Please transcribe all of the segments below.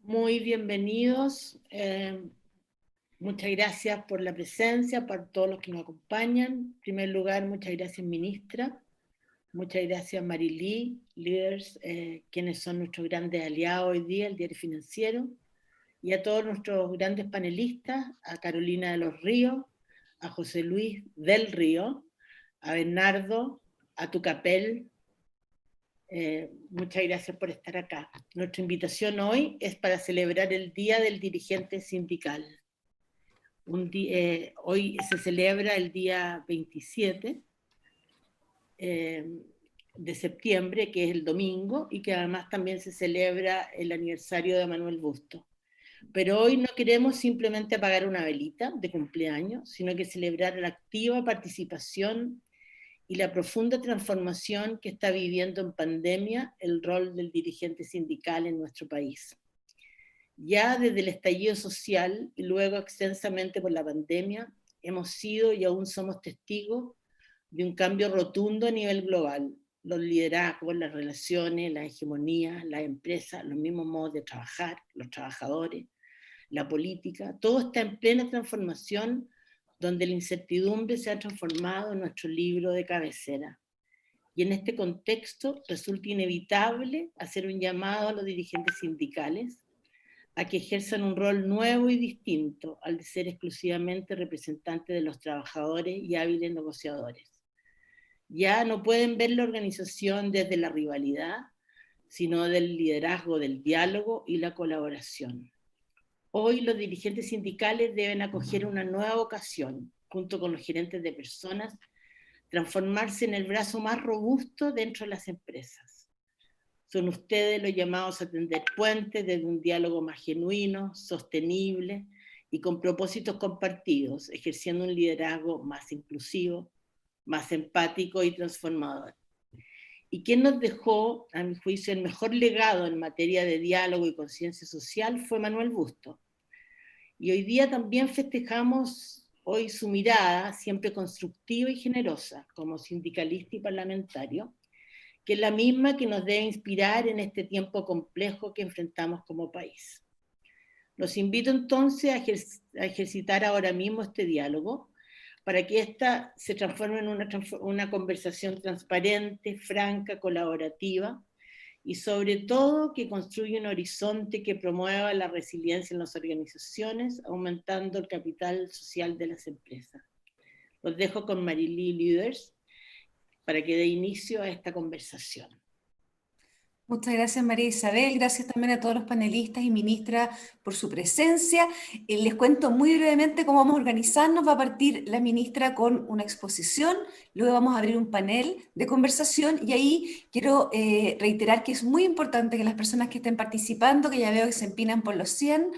Muy bienvenidos. Muchas gracias por la presencia, para todos los que nos acompañan. En primer lugar, muchas gracias, ministra. Muchas gracias, Marilí, líderes, quienes son nuestros grandes aliados hoy día, el Diario Financiero, y a todos nuestros grandes panelistas, a Carolina de los Ríos, a José Luis del Río, a Bernardo, a Tucapel. Muchas gracias por estar acá. Nuestra invitación hoy es para celebrar el Día del Dirigente Sindical. Hoy se celebra el día 27 de septiembre, que es el domingo, y que además también se celebra el aniversario de Manuel Bustos. Pero hoy no queremos simplemente apagar una velita de cumpleaños, sino que celebrar la activa participación y la profunda transformación que está viviendo en pandemia el rol del dirigente sindical en nuestro país. Ya desde el estallido social y luego extensamente por la pandemia, hemos sido y aún somos testigos de un cambio rotundo a nivel global. Los liderazgos, las relaciones, la hegemonía, las empresas, los mismos modos de trabajar, los trabajadores, la política, todo está en plena transformación, donde la incertidumbre se ha transformado en nuestro libro de cabecera. Y en este contexto resulta inevitable hacer un llamado a los dirigentes sindicales a que ejerzan un rol nuevo y distinto al de ser exclusivamente representantes de los trabajadores y hábiles negociadores. Ya no pueden ver la organización desde la rivalidad, sino del liderazgo, del diálogo y la colaboración. Hoy los dirigentes sindicales deben acoger una nueva vocación, junto con los gerentes de personas, transformarse en el brazo más robusto dentro de las empresas. Son ustedes los llamados a tender puentes desde un diálogo más genuino, sostenible y con propósitos compartidos, ejerciendo un liderazgo más inclusivo, más empático y transformador. Y quien nos dejó, a mi juicio, el mejor legado en materia de diálogo y conciencia social fue Manuel Bustos. Y hoy día también festejamos hoy su mirada, siempre constructiva y generosa, como sindicalista y parlamentario, que es la misma que nos debe inspirar en este tiempo complejo que enfrentamos como país. Los invito entonces a ejercitar ahora mismo este diálogo para que ésta se transforme en una conversación transparente, franca, colaborativa, y sobre todo que construya un horizonte que promueva la resiliencia en las organizaciones, aumentando el capital social de las empresas. Los dejo con Marilí Líders para que dé inicio a esta conversación. Muchas gracias, María Isabel. Gracias también a todos los panelistas y ministras por su presencia. Les cuento muy brevemente cómo vamos a organizarnos. Va a partir la ministra con una exposición, luego vamos a abrir un panel de conversación y ahí quiero reiterar que es muy importante que las personas que estén participando, que ya veo que se empinan por los 100,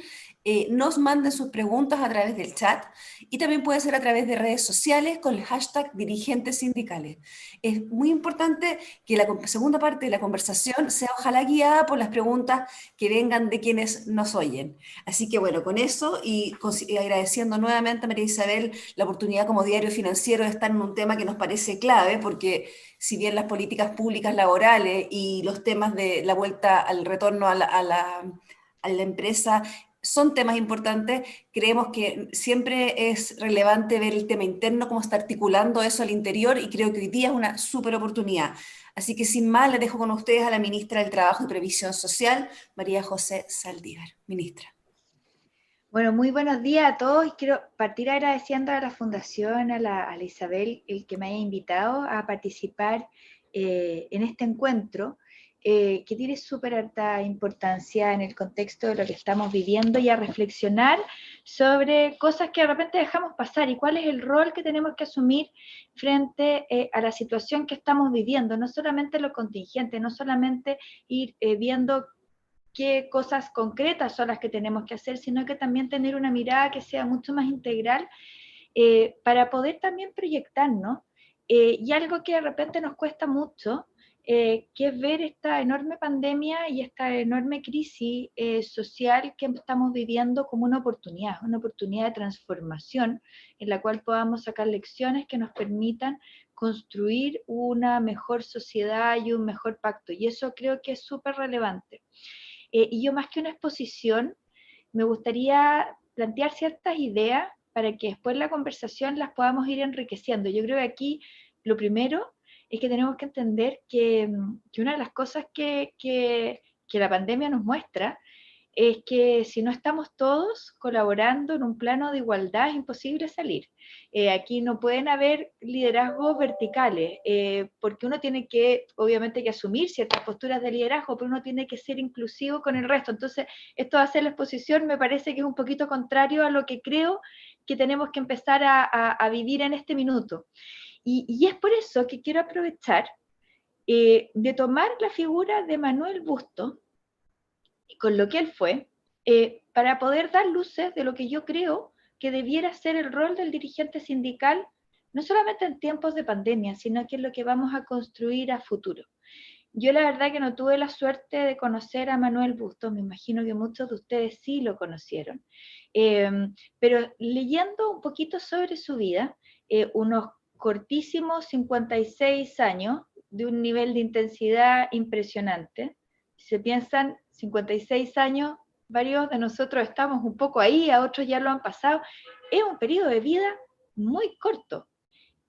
nos manden sus preguntas a través del chat y también puede ser a través de redes sociales con el hashtag dirigentes sindicales. Es muy importante que la segunda parte de la conversación sea ojalá guiada por las preguntas que vengan de quienes nos oyen. Así que bueno, con eso y agradeciendo nuevamente a María Isabel la oportunidad como diario financiero de estar en un tema que nos parece clave, porque si bien las políticas públicas laborales y los temas de la vuelta al retorno a la empresa son temas importantes, creemos que siempre es relevante ver el tema interno, cómo está articulando eso al interior, y creo que hoy día es una súper oportunidad. Así que sin más, le dejo con ustedes a la ministra del Trabajo y Previsión Social, María José Saldívar. Ministra. Bueno, muy buenos días a todos. Quiero partir agradeciendo a la Fundación, a la Isabel, el que me haya invitado a participar en este encuentro, que tiene súper alta importancia en el contexto de lo que estamos viviendo, y a reflexionar sobre cosas que de repente dejamos pasar y cuál es el rol que tenemos que asumir frente a la situación que estamos viviendo, no solamente lo contingente, no solamente ir viendo qué cosas concretas son las que tenemos que hacer, sino que también tener una mirada que sea mucho más integral para poder también proyectarnos. Y algo que de repente nos cuesta mucho, que es ver esta enorme pandemia y esta enorme crisis social que estamos viviendo como una oportunidad de transformación en la cual podamos sacar lecciones que nos permitan construir una mejor sociedad y un mejor pacto. Y eso creo que es súper relevante. Y yo, más que una exposición, me gustaría plantear ciertas ideas para que después la conversación las podamos ir enriqueciendo. Yo creo que aquí lo primero es que tenemos que entender que una de las cosas que la pandemia nos muestra es que si no estamos todos colaborando en un plano de igualdad es imposible salir. Aquí no pueden haber liderazgos verticales, porque uno tiene que, obviamente, que asumir ciertas posturas de liderazgo, pero uno tiene que ser inclusivo con el resto. Entonces, esto de hacer la exposición me parece que es un poquito contrario a lo que creo que tenemos que empezar a vivir en este minuto. Y es por eso que quiero aprovechar de tomar la figura de Manuel Bustos, con lo que él fue, para poder dar luces de lo que yo creo que debiera ser el rol del dirigente sindical, no solamente en tiempos de pandemia, sino que es lo que vamos a construir a futuro. Yo la verdad que no tuve la suerte de conocer a Manuel Bustos, me imagino que muchos de ustedes sí lo conocieron, pero leyendo un poquito sobre su vida, unos cortísimos 56 años, de un nivel de intensidad impresionante. Si se piensan, 56 años, varios de nosotros estamos un poco ahí, a otros ya lo han pasado, es un periodo de vida muy corto.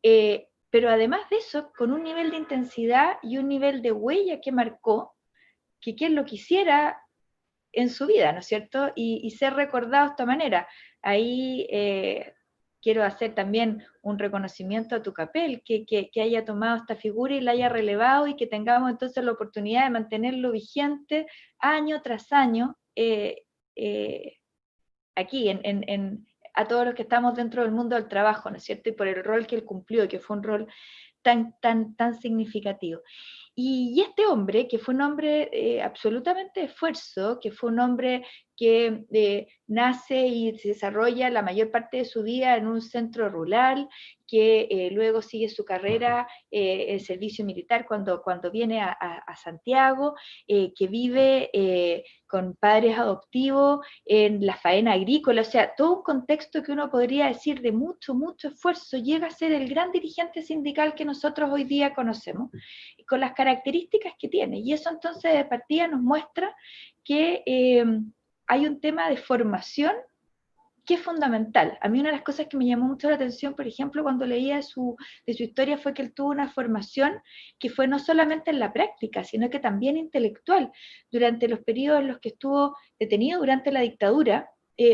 Pero además de eso, con un nivel de intensidad y un nivel de huella que marcó, que quien lo quisiera en su vida, ¿no es cierto? Y ser recordado de esta manera. Ahí quiero hacer también un reconocimiento a Tucapel, que haya tomado esta figura y la haya relevado, y que tengamos entonces la oportunidad de mantenerlo vigente año tras año, aquí, a todos los que estamos dentro del mundo del trabajo, ¿no es cierto? Y por el rol que él cumplió, que fue un rol tan significativo. Y este hombre, que fue un hombre absolutamente de esfuerzo, que fue un hombre que nace y se desarrolla la mayor parte de su vida en un centro rural, que luego sigue su carrera en servicio militar cuando viene a Santiago, que vive con padres adoptivos en la faena agrícola, o sea, todo un contexto que uno podría decir de mucho esfuerzo, llega a ser el gran dirigente sindical que nosotros hoy día conocemos, con las características que tiene. Y eso entonces de partida nos muestra que hay un tema de formación que es fundamental. A mí una de las cosas que me llamó mucho la atención, por ejemplo, cuando leía de su historia, fue que él tuvo una formación que fue no solamente en la práctica, sino que también intelectual. Durante los periodos en los que estuvo detenido durante la dictadura,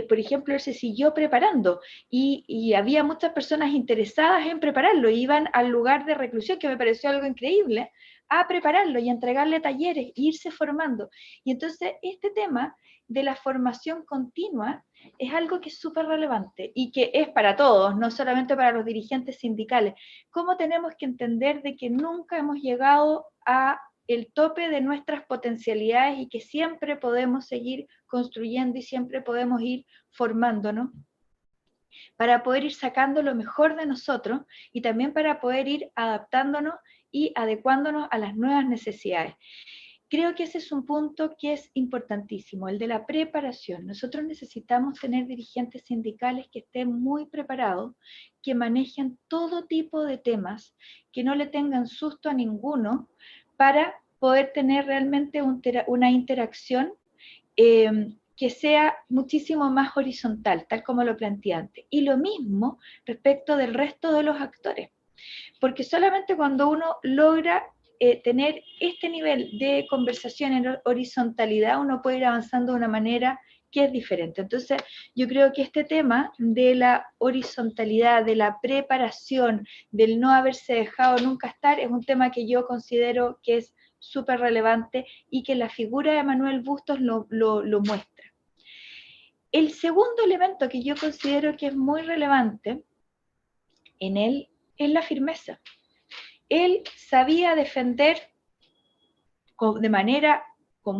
por ejemplo, él se siguió preparando y había muchas personas interesadas en prepararlo, iban al lugar de reclusión, que me pareció algo increíble, a prepararlo y a entregarle talleres, e irse formando. Y entonces este tema de la formación continua es algo que es súper relevante y que es para todos, no solamente para los dirigentes sindicales. ¿Cómo tenemos que entender de que nunca hemos llegado a el tope de nuestras potencialidades y que siempre podemos seguir construyendo y siempre podemos ir formándonos para poder ir sacando lo mejor de nosotros y también para poder ir adaptándonos y adecuándonos a las nuevas necesidades? Creo que ese es un punto que es importantísimo, el de la preparación. Nosotros necesitamos tener dirigentes sindicales que estén muy preparados, que manejen todo tipo de temas, que no le tengan susto a ninguno, para poder tener realmente una interacción que sea muchísimo más horizontal, tal como lo planteé antes. Y lo mismo respecto del resto de los actores, porque solamente cuando uno logra tener este nivel de conversación en horizontalidad, uno puede ir avanzando de una manera que es diferente. Entonces, yo creo que este tema de la horizontalidad, de la preparación, del no haberse dejado nunca estar, es un tema que yo considero que es súper relevante y que la figura de Manuel Bustos lo muestra. El segundo elemento que yo considero que es muy relevante en él es la firmeza. Él sabía defender con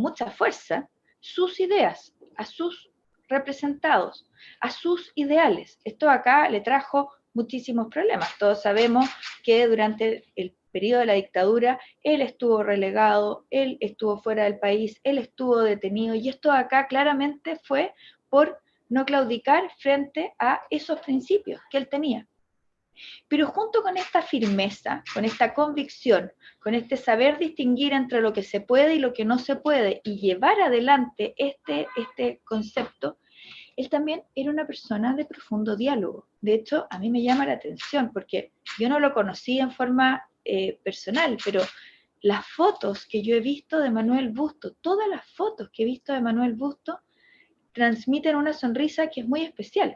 mucha fuerza sus ideas, a sus representados, a sus ideales. Esto acá le trajo muchísimos problemas. Todos sabemos que durante el periodo de la dictadura él estuvo relegado, él estuvo fuera del país, él estuvo detenido, y esto acá claramente fue por no claudicar frente a esos principios que él tenía. Pero junto con esta firmeza, con esta convicción, con este saber distinguir entre lo que se puede y lo que no se puede, y llevar adelante este concepto, él también era una persona de profundo diálogo. De hecho, a mí me llama la atención, porque yo no lo conocí en forma personal, pero las fotos que yo he visto de Manuel Bustos, todas las fotos que he visto de Manuel Bustos, transmiten una sonrisa que es muy especial.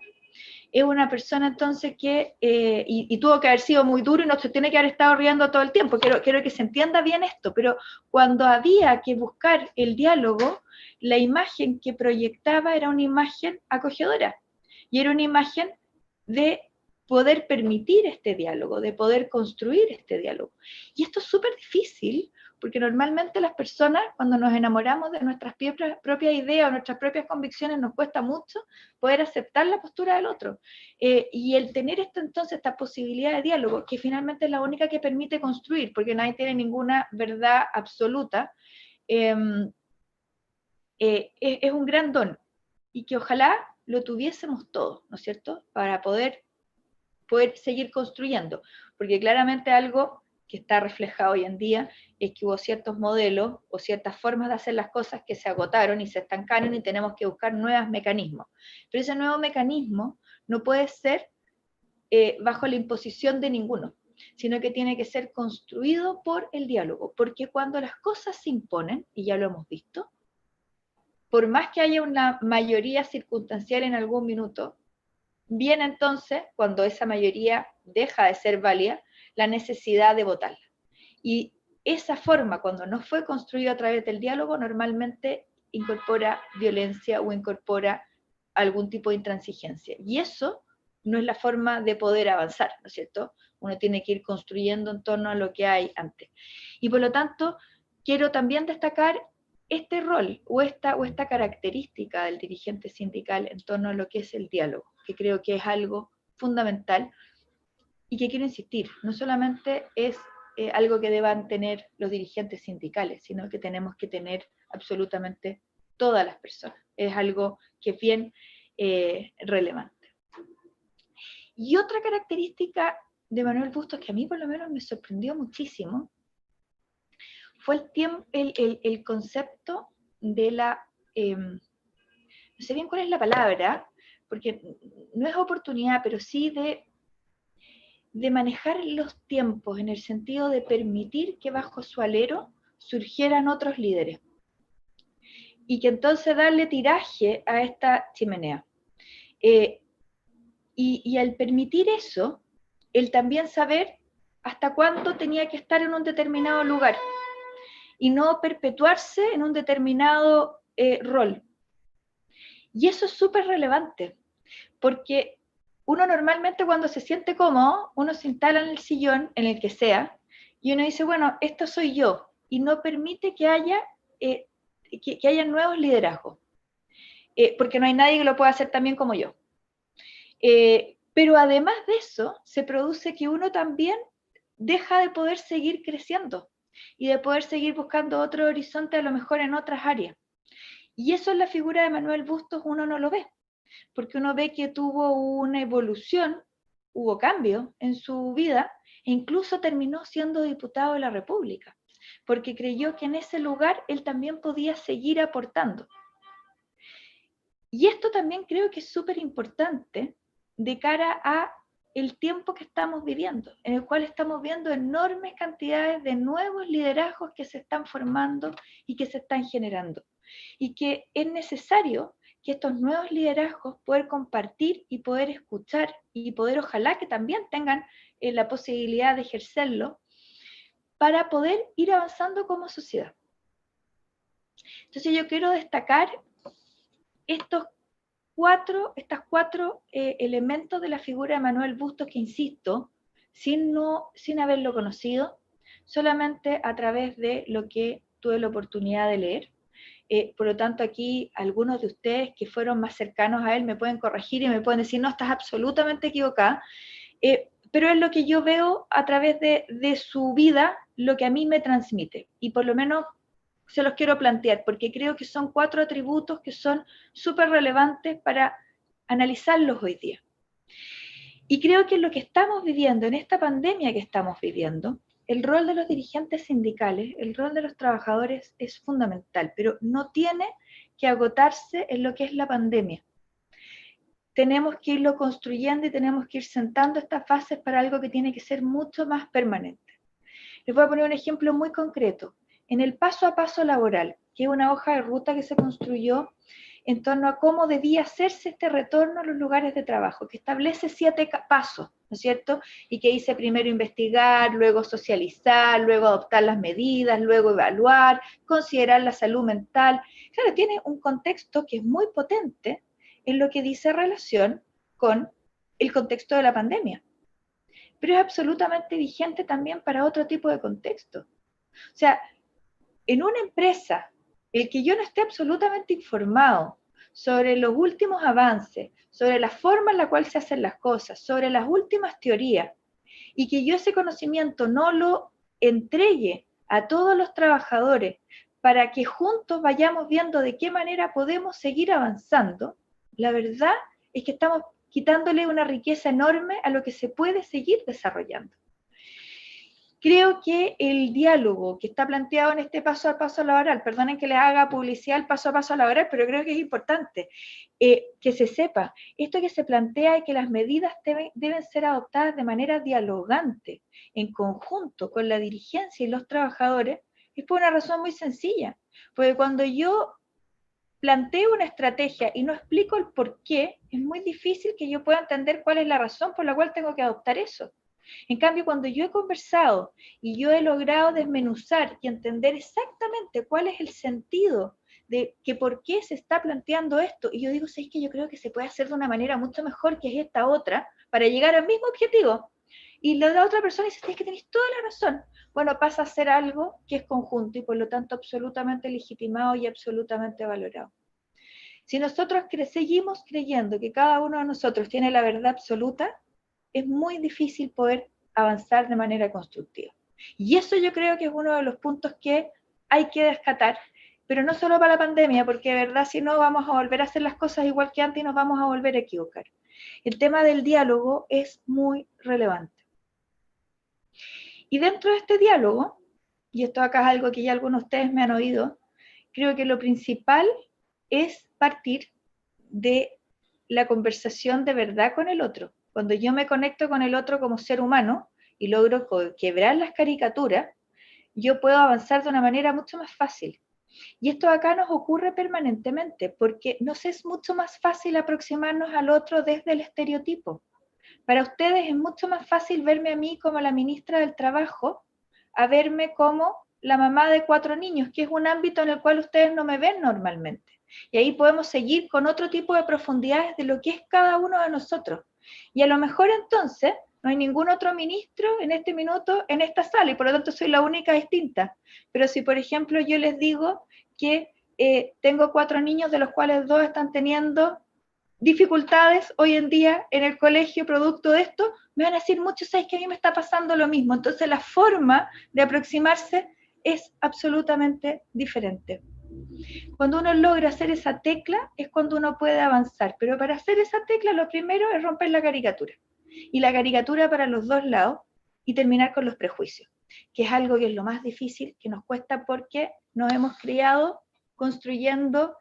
Es una persona entonces que, y tuvo que haber sido muy duro y no se tiene que haber estado riendo todo el tiempo, quiero que se entienda bien esto, pero cuando había que buscar el diálogo, la imagen que proyectaba era una imagen acogedora, y era una imagen de poder permitir este diálogo, de poder construir este diálogo. Y esto es súper difícil, porque normalmente las personas, cuando nos enamoramos de nuestras propias ideas o nuestras propias convicciones, nos cuesta mucho poder aceptar la postura del otro. Y el tener esta posibilidad de diálogo, que finalmente es la única que permite construir, porque nadie tiene ninguna verdad absoluta, es un gran don, y que ojalá lo tuviésemos todos, ¿no es cierto?, para poder seguir construyendo, porque claramente algo que está reflejado hoy en día es que hubo ciertos modelos o ciertas formas de hacer las cosas que se agotaron y se estancaron y tenemos que buscar nuevos mecanismos. Pero ese nuevo mecanismo no puede ser bajo la imposición de ninguno, sino que tiene que ser construido por el diálogo, porque cuando las cosas se imponen, y ya lo hemos visto, por más que haya una mayoría circunstancial en algún minuto, viene entonces, cuando esa mayoría deja de ser válida, la necesidad de votarla. Y esa forma, cuando no fue construida a través del diálogo, normalmente incorpora violencia o incorpora algún tipo de intransigencia. Y eso no es la forma de poder avanzar, ¿no es cierto? Uno tiene que ir construyendo en torno a lo que hay antes. Y por lo tanto, quiero también destacar este rol o esta característica del dirigente sindical en torno a lo que es el diálogo, que creo que es algo fundamental y que quiero insistir, no solamente es algo que deban tener los dirigentes sindicales, sino que tenemos que tener absolutamente todas las personas. Es algo que es bien relevante. Y otra característica de Manuel Bustos que a mí por lo menos me sorprendió muchísimo fue el concepto de la, no sé bien cuál es la palabra, porque no es oportunidad, pero sí de manejar los tiempos en el sentido de permitir que bajo su alero surgieran otros líderes y que entonces darle tiraje a esta chimenea. Y al permitir eso, el también saber hasta cuándo tenía que estar en un determinado lugar y no perpetuarse en un determinado rol. Y eso es súper relevante, porque uno normalmente cuando se siente cómodo, uno se instala en el sillón, en el que sea, y uno dice, bueno, esto soy yo, y no permite que haya nuevos liderazgos, porque no hay nadie que lo pueda hacer tan bien como yo. Pero además de eso, se produce que uno también deja de poder seguir creciendo y de poder seguir buscando otro horizonte, a lo mejor en otras áreas. Y eso en la figura de Manuel Bustos uno no lo ve, porque uno ve que tuvo una evolución, hubo cambio en su vida, e incluso terminó siendo diputado de la República, porque creyó que en ese lugar él también podía seguir aportando. Y esto también creo que es súper importante de cara a el tiempo que estamos viviendo, en el cual estamos viendo enormes cantidades de nuevos liderazgos que se están formando y que se están generando. Y que es necesario que estos nuevos liderazgos poder compartir y poder escuchar y poder ojalá que también tengan la posibilidad de ejercerlo para poder ir avanzando como sociedad. Entonces yo quiero destacar estos cuatro elementos de la figura de Manuel Bustos que, insisto, sin haberlo conocido, solamente a través de lo que tuve la oportunidad de leer. Por lo tanto, aquí algunos de ustedes que fueron más cercanos a él me pueden corregir y me pueden decir, no, estás absolutamente equivocada, pero es lo que yo veo a través de su vida, lo que a mí me transmite, y por lo menos se los quiero plantear, porque creo que son 4 atributos que son súper relevantes para analizarlos hoy día. Y creo que lo que estamos viviendo, en esta pandemia que estamos viviendo, el rol de los dirigentes sindicales, el rol de los trabajadores es fundamental, pero no tiene que agotarse en lo que es la pandemia. Tenemos que irlo construyendo y tenemos que ir sentando estas fases para algo que tiene que ser mucho más permanente. Les voy a poner un ejemplo muy concreto. En el paso a paso laboral, que es una hoja de ruta que se construyó en torno a cómo debía hacerse este retorno a los lugares de trabajo, que establece 7 pasos, ¿no es cierto? Y que dice primero investigar, luego socializar, luego adoptar las medidas, luego evaluar, considerar la salud mental. Claro, tiene un contexto que es muy potente en lo que dice relación con el contexto de la pandemia, pero es absolutamente vigente también para otro tipo de contexto. O sea, en una empresa, el que yo no esté absolutamente informado sobre los últimos avances, sobre la forma en la cual se hacen las cosas, sobre las últimas teorías, y que yo ese conocimiento no lo entregue a todos los trabajadores para que juntos vayamos viendo de qué manera podemos seguir avanzando, la verdad es que estamos quitándole una riqueza enorme a lo que se puede seguir desarrollando. Creo que el diálogo que está planteado en este paso a paso laboral, perdonen que les haga publicidad el paso a paso laboral, pero creo que es importante que se sepa, esto que se plantea es que las medidas deben ser adoptadas de manera dialogante, en conjunto con la dirigencia y los trabajadores, es por una razón muy sencilla, porque cuando yo planteo una estrategia y no explico el por qué, es muy difícil que yo pueda entender cuál es la razón por la cual tengo que adoptar eso. En cambio, cuando yo he conversado y yo he logrado desmenuzar y entender exactamente cuál es el sentido de que por qué se está planteando esto, y yo digo, ¿sabes qué? Yo creo que se puede hacer de una manera mucho mejor que es esta otra, para llegar al mismo objetivo. Y la otra persona dice, es que tenéis toda la razón. Bueno, pasa a ser algo que es conjunto y por lo tanto absolutamente legitimado y absolutamente valorado. Si nosotros seguimos creyendo que cada uno de nosotros tiene la verdad absoluta, es muy difícil poder avanzar de manera constructiva. Y eso yo creo que es uno de los puntos que hay que rescatar, pero no solo para la pandemia, porque de verdad si no vamos a volver a hacer las cosas igual que antes y nos vamos a volver a equivocar. El tema del diálogo es muy relevante. Y dentro de este diálogo, y esto acá es algo que ya algunos de ustedes me han oído, creo que lo principal es partir de la conversación de verdad con el otro. Cuando yo me conecto con el otro como ser humano y logro quebrar las caricaturas, yo puedo avanzar de una manera mucho más fácil. Y esto acá nos ocurre permanentemente, porque nos es mucho más fácil aproximarnos al otro desde el estereotipo. Para ustedes es mucho más fácil verme a mí como la ministra del Trabajo, a verme como la mamá de 4 niños, que es un ámbito en el cual ustedes no me ven normalmente. Y ahí podemos seguir con otro tipo de profundidades de lo que es cada uno de nosotros. Y a lo mejor entonces no hay ningún otro ministro en este minuto en esta sala y por lo tanto soy la única distinta. Pero si por ejemplo yo les digo que tengo 4 niños de los cuales 2 están teniendo dificultades hoy en día en el colegio producto de esto, me van a decir muchos, ¿sabes que a mí me está pasando lo mismo? Entonces la forma de aproximarse es absolutamente diferente. Cuando uno logra hacer esa tecla es cuando uno puede avanzar, pero para hacer esa tecla lo primero es romper la caricatura. Y la caricatura para los dos lados y terminar con los prejuicios, que es algo que es lo más difícil, que nos cuesta porque nos hemos criado construyendo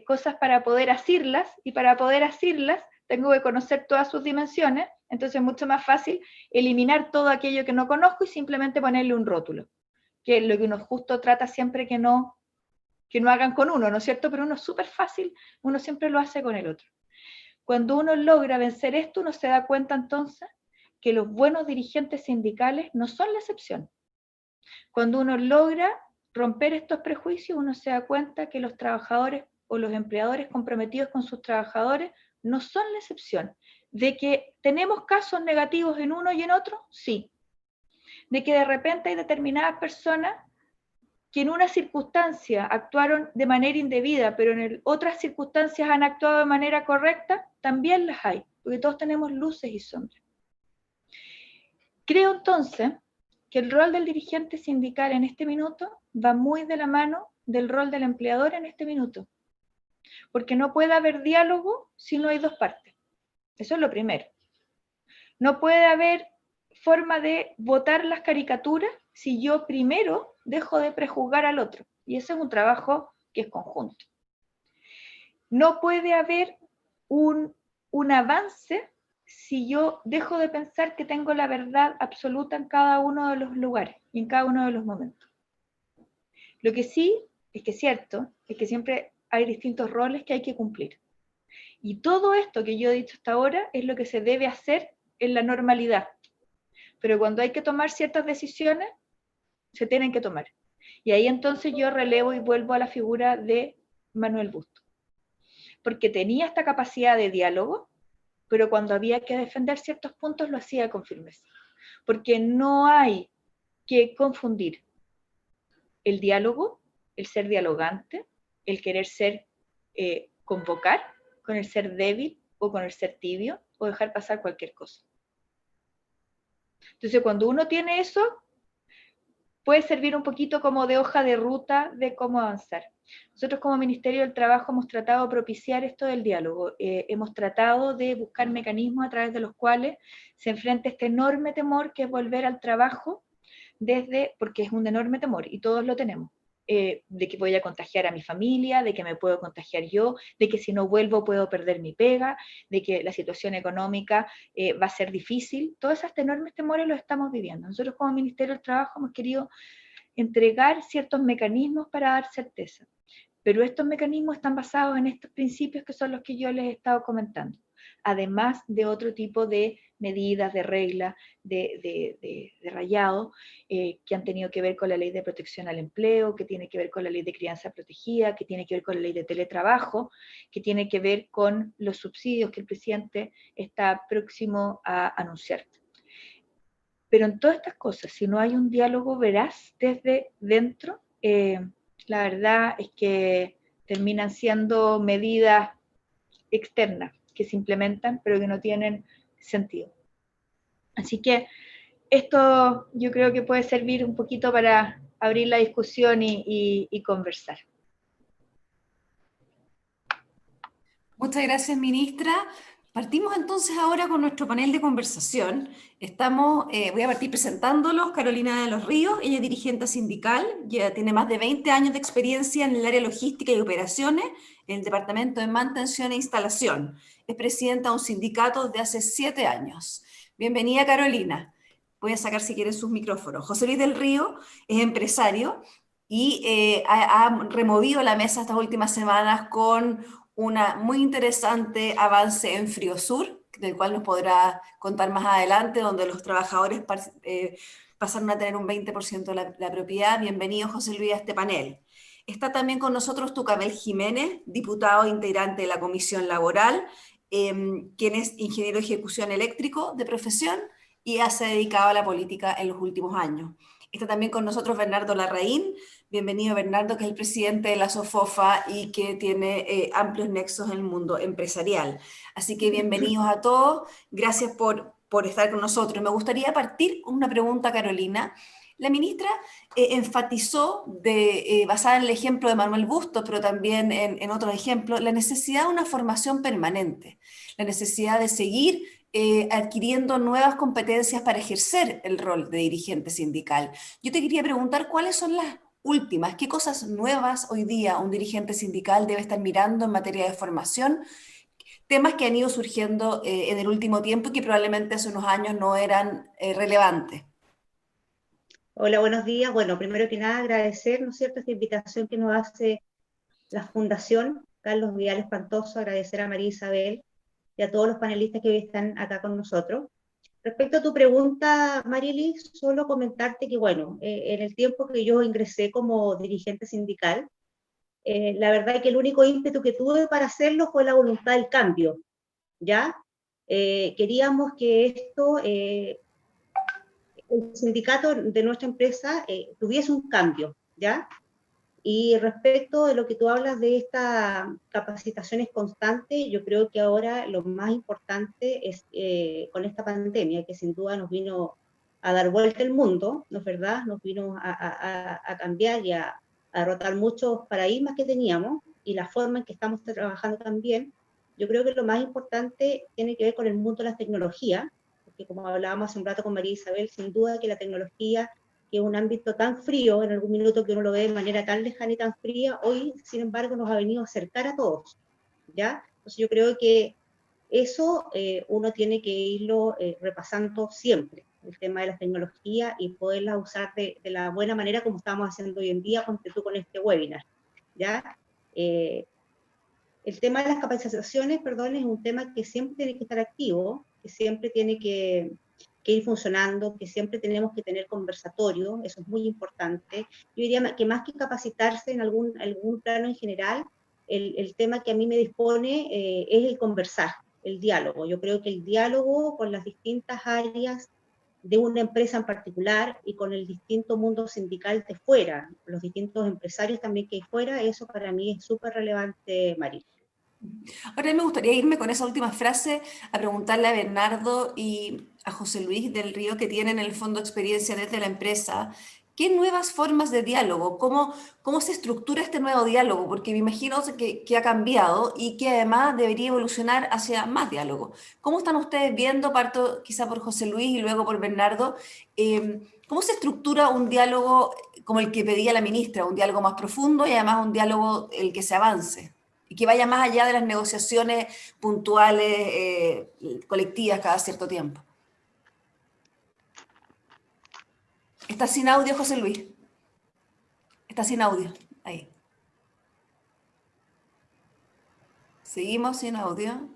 cosas para poder asirlas, y para poder asirlas tengo que conocer todas sus dimensiones, entonces es mucho más fácil eliminar todo aquello que no conozco y simplemente ponerle un rótulo, que es lo que uno justo trata siempre que no hagan con uno, ¿no es cierto? Pero uno es súper fácil, uno siempre lo hace con el otro. Cuando uno logra vencer esto, uno se da cuenta entonces que los buenos dirigentes sindicales no son la excepción. Cuando uno logra romper estos prejuicios, uno se da cuenta que los trabajadores o los empleadores comprometidos con sus trabajadores no son la excepción. ¿De que tenemos casos negativos en uno y en otro? Sí. ¿De que de repente hay determinadas personas que en una circunstancia actuaron de manera indebida, pero en otras circunstancias han actuado de manera correcta? También las hay, porque todos tenemos luces y sombras. Creo entonces que el rol del dirigente sindical en este minuto va muy de la mano del rol del empleador en este minuto, porque no puede haber diálogo si no hay dos partes. Eso es lo primero. No puede haber forma de votar las caricaturas si yo primero dejo de prejuzgar al otro. Y ese es un trabajo que es conjunto. No puede haber un avance si yo dejo de pensar que tengo la verdad absoluta en cada uno de los lugares y en cada uno de los momentos. Lo que sí es que es cierto, es que siempre hay distintos roles que hay que cumplir. Y todo esto que yo he dicho hasta ahora es lo que se debe hacer en la normalidad. Pero cuando hay que tomar ciertas decisiones, se tienen que tomar. Y ahí entonces yo relevo y vuelvo a la figura de Manuel Busto. Porque tenía esta capacidad de diálogo, pero cuando había que defender ciertos puntos lo hacía con firmeza. Porque no hay que confundir el diálogo, el ser dialogante, el querer convocar, con el ser débil o con el ser tibio o dejar pasar cualquier cosa. Entonces, cuando uno tiene eso, puede servir un poquito como de hoja de ruta de cómo avanzar. Nosotros como Ministerio del Trabajo hemos tratado de propiciar esto del diálogo. Hemos tratado de buscar mecanismos a través de los cuales se enfrenta este enorme temor que es volver al trabajo porque es un enorme temor y todos lo tenemos. De que voy a contagiar a mi familia, de que me puedo contagiar yo, de que si no vuelvo puedo perder mi pega, de que la situación económica va a ser difícil. Todos esos enormes temores los estamos viviendo. Nosotros como Ministerio del Trabajo hemos querido entregar ciertos mecanismos para dar certeza, pero estos mecanismos están basados en estos principios que son los que yo les he estado comentando, además de otro tipo de medidas, de reglas, de rayado, que han tenido que ver con la ley de protección al empleo, que tiene que ver con la ley de crianza protegida, que tiene que ver con la ley de teletrabajo, que tiene que ver con los subsidios que el presidente está próximo a anunciar. Pero en todas estas cosas, si no hay un diálogo veraz desde dentro, la verdad es que terminan siendo medidas externas que se implementan, pero que no tienen sentido. Así que esto yo creo que puede servir un poquito para abrir la discusión y conversar. Muchas gracias, ministra. Partimos entonces ahora con nuestro panel de conversación. Voy a partir presentándolos. Carolina de los Ríos, ella es dirigente sindical, ya tiene más de 20 años de experiencia en el área logística y operaciones, en el departamento de mantención e instalación. Es presidenta de un sindicato desde hace 7 años. Bienvenida, Carolina. Voy a sacar si quieren sus micrófonos. José Luis del Río es empresario y ha removido la mesa estas últimas semanas con un muy interesante avance en Friosur, del cual nos podrá contar más adelante, donde los trabajadores pasaron a tener un 20% de la propiedad. Bienvenido, José Luis, a este panel. Está también con nosotros Tucamel Jiménez, diputado integrante de la Comisión Laboral, quien es ingeniero de ejecución eléctrico de profesión y se ha dedicado a la política en los últimos años. Está también con nosotros Bernardo Larraín. Bienvenido, Bernardo, que es el presidente de la SOFOFA y que tiene amplios nexos en el mundo empresarial. Así que bienvenidos a todos. Gracias por estar con nosotros. Me gustaría partir con una pregunta, Carolina. La ministra enfatizó, basada en el ejemplo de Manuel Busto, pero también en otros ejemplos, la necesidad de una formación permanente, la necesidad de seguir adquiriendo nuevas competencias para ejercer el rol de dirigente sindical. Yo te quería preguntar cuáles son las últimas, qué cosas nuevas hoy día un dirigente sindical debe estar mirando en materia de formación, temas que han ido surgiendo en el último tiempo y que probablemente hace unos años no eran relevantes. Hola, buenos días. Bueno, primero que nada agradecer, ¿no es cierto?, esta invitación que nos hace la Fundación Carlos Vidal Espantoso, agradecer a María Isabel y a todos los panelistas que hoy están acá con nosotros. Respecto a tu pregunta, Marilis, solo comentarte que, bueno, en el tiempo que yo ingresé como dirigente sindical, la verdad es que el único ímpetu que tuve para hacerlo fue la voluntad del cambio, ¿ya? Queríamos que esto, el sindicato de nuestra empresa tuviese un cambio, ¿ya? Y respecto de lo que tú hablas de estas capacitaciones constantes, yo creo que ahora lo más importante es con esta pandemia, que sin duda nos vino a dar vuelta el mundo, ¿no es verdad? Nos vino a cambiar y a derrotar muchos paradigmas que teníamos y la forma en que estamos trabajando también. Yo creo que lo más importante tiene que ver con el mundo de las tecnologías, porque como hablábamos hace un rato con María Isabel, sin duda que la tecnología, que es un ámbito tan frío, en algún minuto que uno lo ve de manera tan lejana y tan fría, hoy, sin embargo, nos ha venido a acercar a todos, ¿ya? Entonces yo creo que eso uno tiene que irlo repasando siempre, el tema de las tecnologías y poderlas usar de la buena manera como estamos haciendo hoy en día, ponte tú con este webinar, ¿ya? El tema de las capacitaciones, perdón, es un tema que siempre tiene que estar activo, que siempre tiene que ir funcionando, que siempre tenemos que tener conversatorio, eso es muy importante. Yo diría que más que capacitarse en algún plano en general, el tema que a mí me dispone es el conversar, el diálogo. Yo creo que el diálogo con las distintas áreas de una empresa en particular y con el distinto mundo sindical de fuera, los distintos empresarios también que hay fuera, eso para mí es súper relevante, María. Ahora me gustaría irme con esa última frase a preguntarle a Bernardo y a José Luis del Río, que tienen en el fondo experiencia desde la empresa. ¿Qué nuevas formas de diálogo? ¿Cómo se estructura este nuevo diálogo? Porque me imagino que ha cambiado y que además debería evolucionar hacia más diálogo. ¿Cómo están ustedes viendo, parto quizá por José Luis y luego por Bernardo, cómo se estructura un diálogo como el que pedía la ministra, un diálogo más profundo y además un diálogo el que se avance? Y que vaya más allá de las negociaciones puntuales, colectivas cada cierto tiempo. Está sin audio, José Luis. Está sin audio. Ahí. Seguimos sin audio.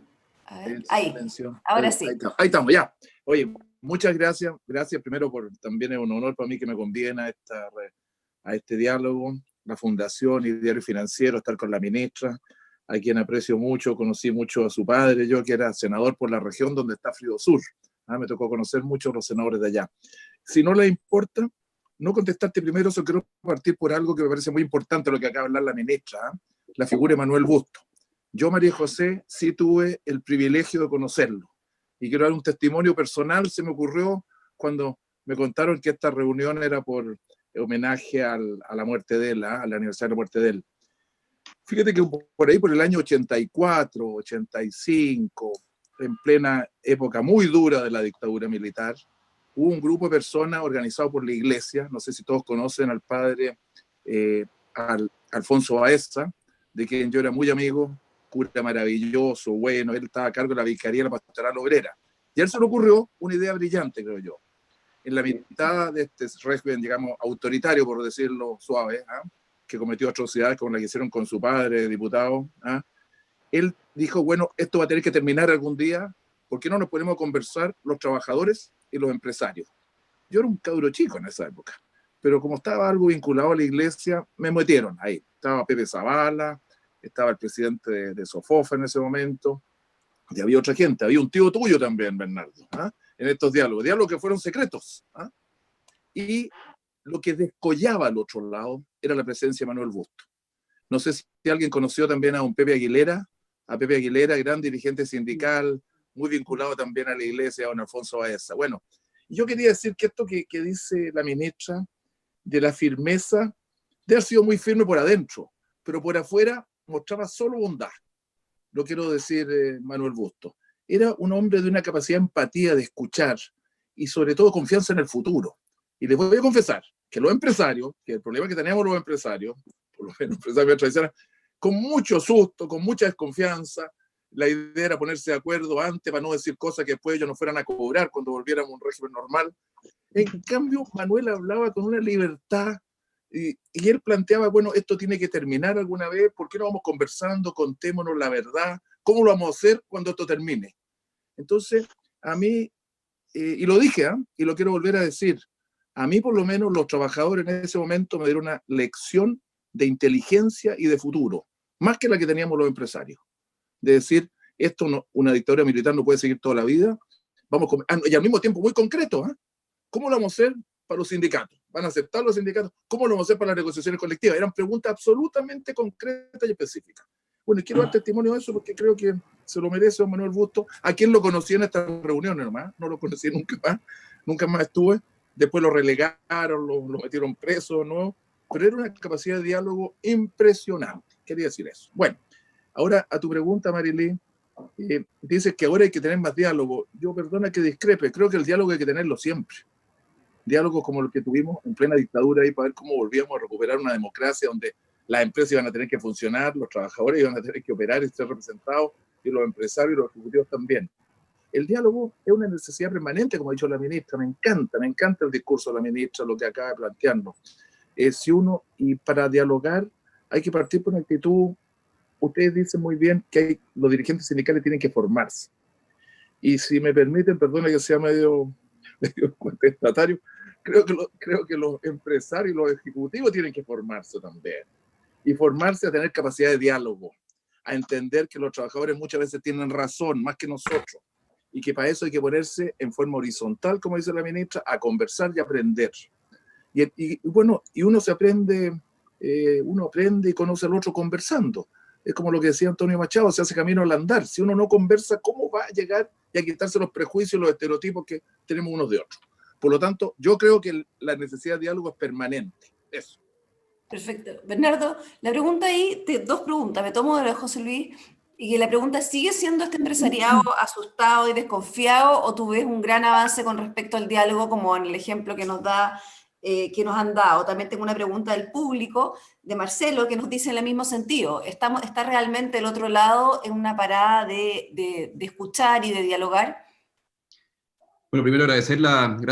A ver. Ahí. Ahora sí. Ahí estamos, ya. Oye, muchas gracias. Gracias primero también es un honor para mí que me conviene a este diálogo, la Fundación y Diario Financiero, estar con la ministra, a quien aprecio mucho, conocí mucho a su padre, yo que era senador por la región donde está Fridosur. Me tocó conocer mucho a los senadores de allá. Si no le importa, no contestarte primero, solo quiero partir por algo que me parece muy importante, lo que acaba de hablar la ministra, la figura de Manuel Busto. Yo, María José, sí tuve el privilegio de conocerlo. Y quiero dar un testimonio personal, se me ocurrió cuando me contaron que esta reunión era por homenaje a la muerte de él, al aniversario de la muerte de él. Fíjate que por ahí, por el año 84, 85, en plena época muy dura de la dictadura militar, hubo un grupo de personas organizado por la iglesia, no sé si todos conocen al padre Alfonso Baeza, de quien yo era muy amigo, cura maravilloso, bueno, él estaba a cargo de la Vicaría de la Pastoral Obrera. Y a él se le ocurrió una idea brillante, creo yo. En la mitad de este régimen, digamos, autoritario, por decirlo suave, que cometió atrocidades como la que hicieron con su padre, diputado, él dijo, bueno, esto va a tener que terminar algún día, ¿por qué no nos ponemos a conversar los trabajadores y los empresarios? Yo era un cabro chico en esa época, pero como estaba algo vinculado a la iglesia, me metieron ahí. Estaba Pepe Zavala, estaba el presidente de Sofofa en ese momento, y había otra gente, había un tío tuyo también, Bernardo, en estos diálogos que fueron secretos. Y lo que descollaba al otro lado era la presencia de Manuel Busto. No sé si alguien conoció también a un Pepe Aguilera, gran dirigente sindical, muy vinculado también a la iglesia, a don Alfonso Baeza. Bueno, yo quería decir que esto que dice la ministra, de la firmeza, de haber sido muy firme por adentro, pero por afuera mostraba solo bondad. Lo quiero decir, Manuel Busto. Era un hombre de una capacidad de empatía, de escuchar, y sobre todo confianza en el futuro. Y les voy a confesar que los empresarios, que el problema que teníamos los empresarios, por lo menos empresarios tradicionales, con mucho susto, con mucha desconfianza, la idea era ponerse de acuerdo antes para no decir cosas que después ellos nos fueran a cobrar cuando volviéramos a un régimen normal. En cambio, Manuel hablaba con una libertad y él planteaba, bueno, esto tiene que terminar alguna vez, ¿por qué no vamos conversando, contémonos la verdad? ¿Cómo lo vamos a hacer cuando esto termine? Entonces, a mí, y lo dije, y lo quiero volver a decir, a mí por lo menos los trabajadores en ese momento me dieron una lección de inteligencia y de futuro, más que la que teníamos los empresarios. De decir, esto no, una dictadura militar no puede seguir toda la vida, y al mismo tiempo muy concreto, ¿cómo lo vamos a hacer para los sindicatos? ¿Van a aceptar los sindicatos? ¿Cómo lo vamos a hacer para las negociaciones colectivas? Eran preguntas absolutamente concretas y específicas. Bueno, y quiero dar testimonio de eso porque creo que se lo merece don Manuel Busto, a quien lo conocí en estas reuniones nomás, no lo conocí nunca más estuve, después lo relegaron, lo metieron preso, ¿no? Pero era una capacidad de diálogo impresionante, quería decir eso. Bueno, ahora a tu pregunta, Marilyn, dices que ahora hay que tener más diálogo. Yo, perdona que discrepe, creo que el diálogo hay que tenerlo siempre. Diálogos como el que tuvimos en plena dictadura ahí para ver cómo volvíamos a recuperar una democracia donde las empresas iban a tener que funcionar, los trabajadores iban a tener que operar y ser representados, y los empresarios y los ejecutivos también. El diálogo es una necesidad permanente, como ha dicho la ministra. Me encanta el discurso de la ministra, lo que acaba de plantearnos. Y para dialogar hay que partir por una actitud. Ustedes dicen muy bien que los dirigentes sindicales tienen que formarse. Y si me permiten, perdona que sea medio contestatario, creo que los empresarios y los ejecutivos tienen que formarse también. Y formarse a tener capacidad de diálogo, a entender que los trabajadores muchas veces tienen razón, más que nosotros, y que para eso hay que ponerse en forma horizontal, como dice la ministra, a conversar y aprender. Y bueno, y uno aprende y conoce al otro conversando. Es como lo que decía Antonio Machado, se hace camino al andar. Si uno no conversa, ¿cómo va a llegar y a quitarse los prejuicios, los estereotipos que tenemos unos de otros? Por lo tanto, yo creo que la necesidad de diálogo es permanente. Eso. Perfecto. Bernardo, la pregunta ahí, dos preguntas, me tomo de la de José Luis, y que la pregunta, ¿sigue siendo este empresariado asustado y desconfiado, o tú ves un gran avance con respecto al diálogo, como en el ejemplo que nos han dado? También tengo una pregunta del público, de Marcelo, que nos dice en el mismo sentido. ¿Está realmente el otro lado en una parada de escuchar y de dialogar? Bueno, primero gracias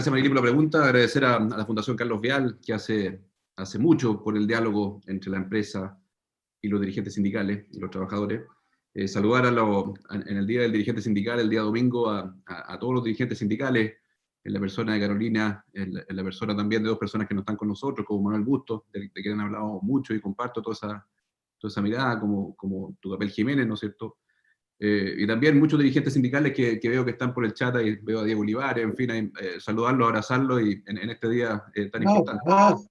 Marilí por la pregunta, agradecer a la Fundación Carlos Vial, que hace mucho por el diálogo entre la empresa y los dirigentes sindicales y los trabajadores. Saludar en el Día del Dirigente Sindical, el día domingo, a todos los dirigentes sindicales, en la persona de Carolina, en la persona también de dos personas que no están con nosotros, como Manuel Bustos, de quien han hablado mucho, y comparto toda esa mirada, como Tucapel Jiménez, ¿no es cierto? Y también muchos dirigentes sindicales que veo que están por el chat, y veo a Diego Olivares, en fin, saludarlos, abrazarlos y en este día tan importante.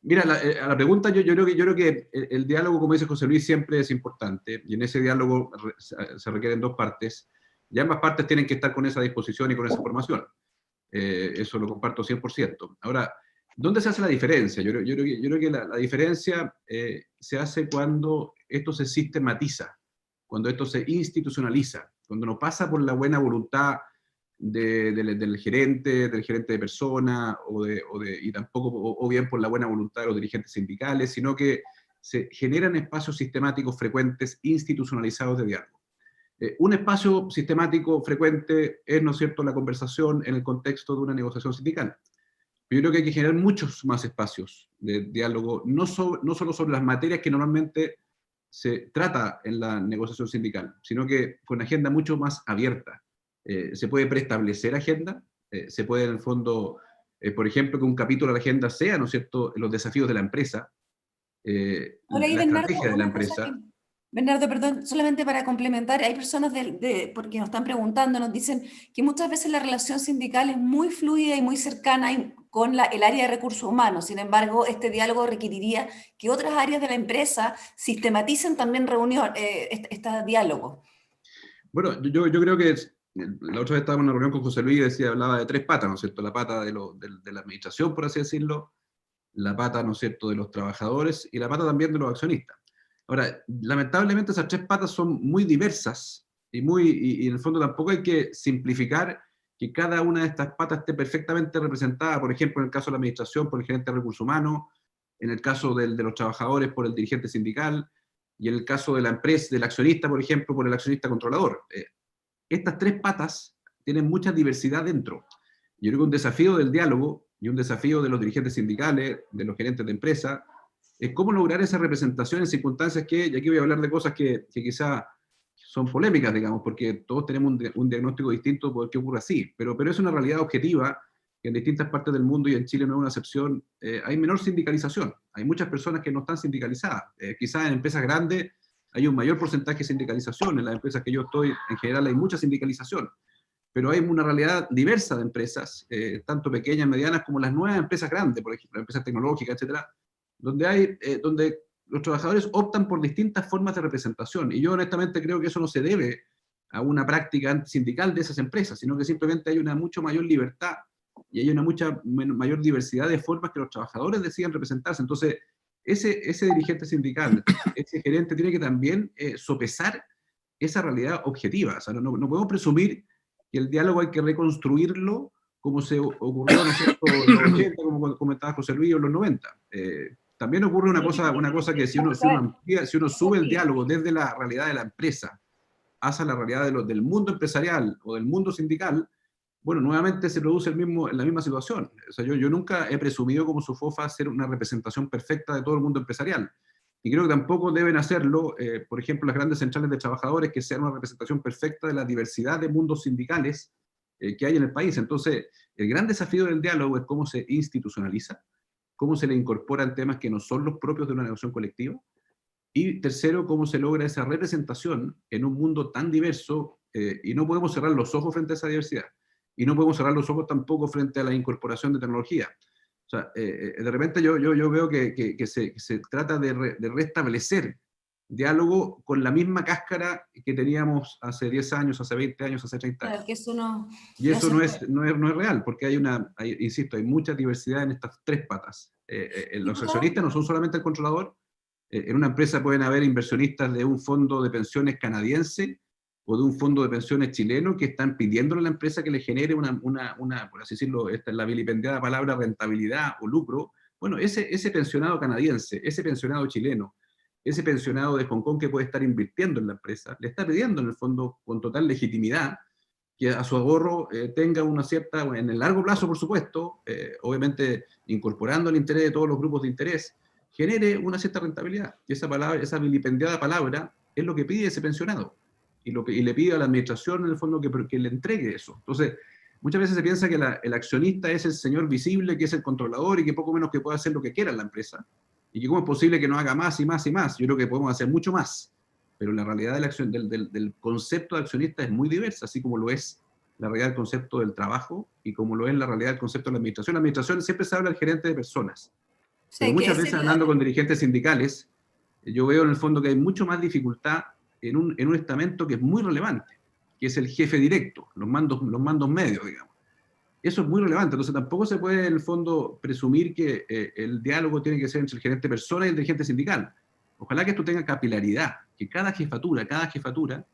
Mira, a la pregunta, yo creo que el diálogo, como dice José Luis, siempre es importante, y en ese diálogo se requieren dos partes, y ambas partes tienen que estar con esa disposición y con esa formación. Eso lo comparto 100%. Ahora, ¿dónde se hace la diferencia? Yo creo que la diferencia se hace cuando esto se sistematiza, cuando esto se institucionaliza, cuando no pasa por la buena voluntad del gerente de persona, y tampoco, o bien por la buena voluntad de los dirigentes sindicales, sino que se generan espacios sistemáticos frecuentes, institucionalizados de diálogo. Un espacio sistemático frecuente es, ¿no es cierto?, la conversación en el contexto de una negociación sindical. Yo creo que hay que generar muchos más espacios de diálogo, no solo sobre las materias que normalmente se trata en la negociación sindical, sino que con agenda mucho más abierta. Se puede preestablecer agenda, se puede en el fondo, por ejemplo, que un capítulo de la agenda sea, ¿no es cierto?, los desafíos de la empresa, Ahora, la estrategia de la empresa. Bernardo, perdón, solamente para complementar, hay personas porque nos están preguntando, nos dicen que muchas veces la relación sindical es muy fluida y muy cercana con el área de recursos humanos. Sin embargo, este diálogo requeriría que otras áreas de la empresa sistematicen también este diálogo. Bueno, yo creo que la otra vez estábamos en una reunión con José Luis y hablaba de tres patas, ¿no es cierto? La pata de la administración, por así decirlo, la pata, ¿no es cierto?, de los trabajadores, y la pata también de los accionistas. Ahora, lamentablemente esas tres patas son muy diversas, y en el fondo tampoco hay que simplificar que cada una de estas patas esté perfectamente representada, por ejemplo, en el caso de la administración, por el gerente de recursos humanos, en el caso de los trabajadores, por el dirigente sindical, y en el caso de la empresa, del accionista, por ejemplo, por el accionista controlador. Estas tres patas tienen mucha diversidad dentro. Yo creo que un desafío del diálogo y un desafío de los dirigentes sindicales, de los gerentes de empresa, es cómo lograr esa representación en circunstancias y aquí voy a hablar de cosas que quizá son polémicas, digamos, porque todos tenemos un diagnóstico distinto de por qué ocurre así, pero es una realidad objetiva que en distintas partes del mundo, y en Chile no es una excepción, hay menor sindicalización. Hay muchas personas que no están sindicalizadas. Quizás en empresas grandes hay un mayor porcentaje de sindicalización, en las empresas que yo estoy, en general hay mucha sindicalización, pero hay una realidad diversa de empresas, tanto pequeñas, medianas, como las nuevas empresas grandes, por ejemplo, empresas tecnológicas, etcétera, donde los trabajadores optan por distintas formas de representación. Y yo honestamente creo que eso no se debe a una práctica sindical de esas empresas, sino que simplemente hay una mucho mayor libertad y hay una mucha mayor diversidad de formas que los trabajadores decidan representarse. Entonces, ese dirigente sindical, ese gerente tiene que también sopesar esa realidad objetiva. O sea, no podemos presumir que el diálogo hay que reconstruirlo como se ocurrió, ¿no es cierto?, en los 80, como comentaba José Luis, en los 90. También ocurre una cosa que si uno sube el diálogo desde la realidad de la empresa hacia la realidad del mundo empresarial o del mundo sindical, bueno, nuevamente se produce la misma situación. O sea, yo nunca he presumido como SUFOFA ser una representación perfecta de todo el mundo empresarial. Y creo que tampoco deben hacerlo, por ejemplo, las grandes centrales de trabajadores, que sean una representación perfecta de la diversidad de mundos sindicales que hay en el país. Entonces, el gran desafío del diálogo es cómo se institucionaliza, cómo se le incorporan temas que no son los propios de una negociación colectiva, y tercero, cómo se logra esa representación en un mundo tan diverso, y no podemos cerrar los ojos frente a esa diversidad, y no podemos cerrar los ojos tampoco frente a la incorporación de tecnología. O sea, de repente yo veo que se trata de restablecer diálogo con la misma cáscara que teníamos hace 10 años, hace 20 años, hace 30 años. Claro, que eso no, y eso no es real, porque insisto, hay mucha diversidad en estas tres patas. Los accionistas no son solamente el controlador. En una empresa pueden haber inversionistas de un fondo de pensiones canadiense o de un fondo de pensiones chileno que están pidiéndole a la empresa que le genere una por así decirlo, esta es la vilipendiada palabra rentabilidad o lucro. Bueno, ese pensionado canadiense, ese pensionado chileno, ese pensionado de Hong Kong que puede estar invirtiendo en la empresa, le está pidiendo en el fondo con total legitimidad que a su ahorro tenga una cierta, en el largo plazo por supuesto, obviamente incorporando el interés de todos los grupos de interés, genere una cierta rentabilidad. Y esa vilipendiada palabra es lo que pide ese pensionado. Y le pide a la administración, en el fondo, que le entregue eso. Entonces, muchas veces se piensa que el accionista es el señor visible, que es el controlador y que poco menos que puede hacer lo que quiera en la empresa. Y que cómo es posible que no haga más y más y más. Yo creo que podemos hacer mucho más. Pero la realidad del concepto de accionista es muy diversa, así como lo es la realidad del concepto del trabajo y como lo es la realidad del concepto de la administración. La administración siempre se habla del gerente de personas. Pero muchas veces hablando con dirigentes sindicales, yo veo en el fondo que hay mucho más dificultad en un estamento que es muy relevante, que es el jefe directo, los mandos medios, digamos. Eso es muy relevante, entonces tampoco se puede en el fondo presumir que el diálogo tiene que ser entre el gerente persona y el dirigente sindical. Ojalá que esto tenga capilaridad, que cada jefatura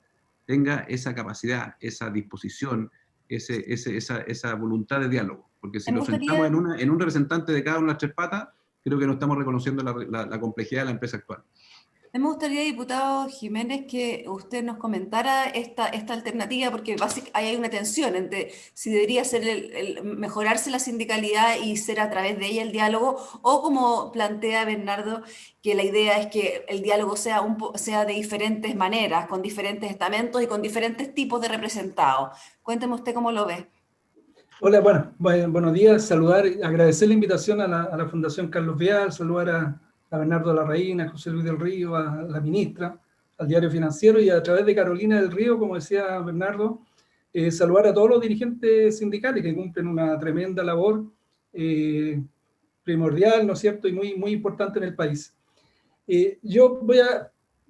tenga esa capacidad, esa disposición, esa voluntad de diálogo. Porque si nos sentamos en un representante de cada una de las tres patas, creo que no estamos reconociendo la complejidad de la empresa actual. Me gustaría, diputado Jiménez, que usted nos comentara esta alternativa, porque básicamente hay una tensión entre si debería ser mejorarse la sindicalidad y ser a través de ella el diálogo, o como plantea Bernardo, que la idea es que el diálogo sea de diferentes maneras, con diferentes estamentos y con diferentes tipos de representados. Cuénteme usted cómo lo ve. Hola, buenos días, agradecer la invitación a la Fundación Carlos Vial, saludar a Bernardo Larraín, a José Luis del Río, a la ministra, al Diario Financiero y a través de Carolina del Río, como decía Bernardo, saludar a todos los dirigentes sindicales que cumplen una tremenda labor primordial, ¿no es cierto?, y muy, muy importante en el país. Yo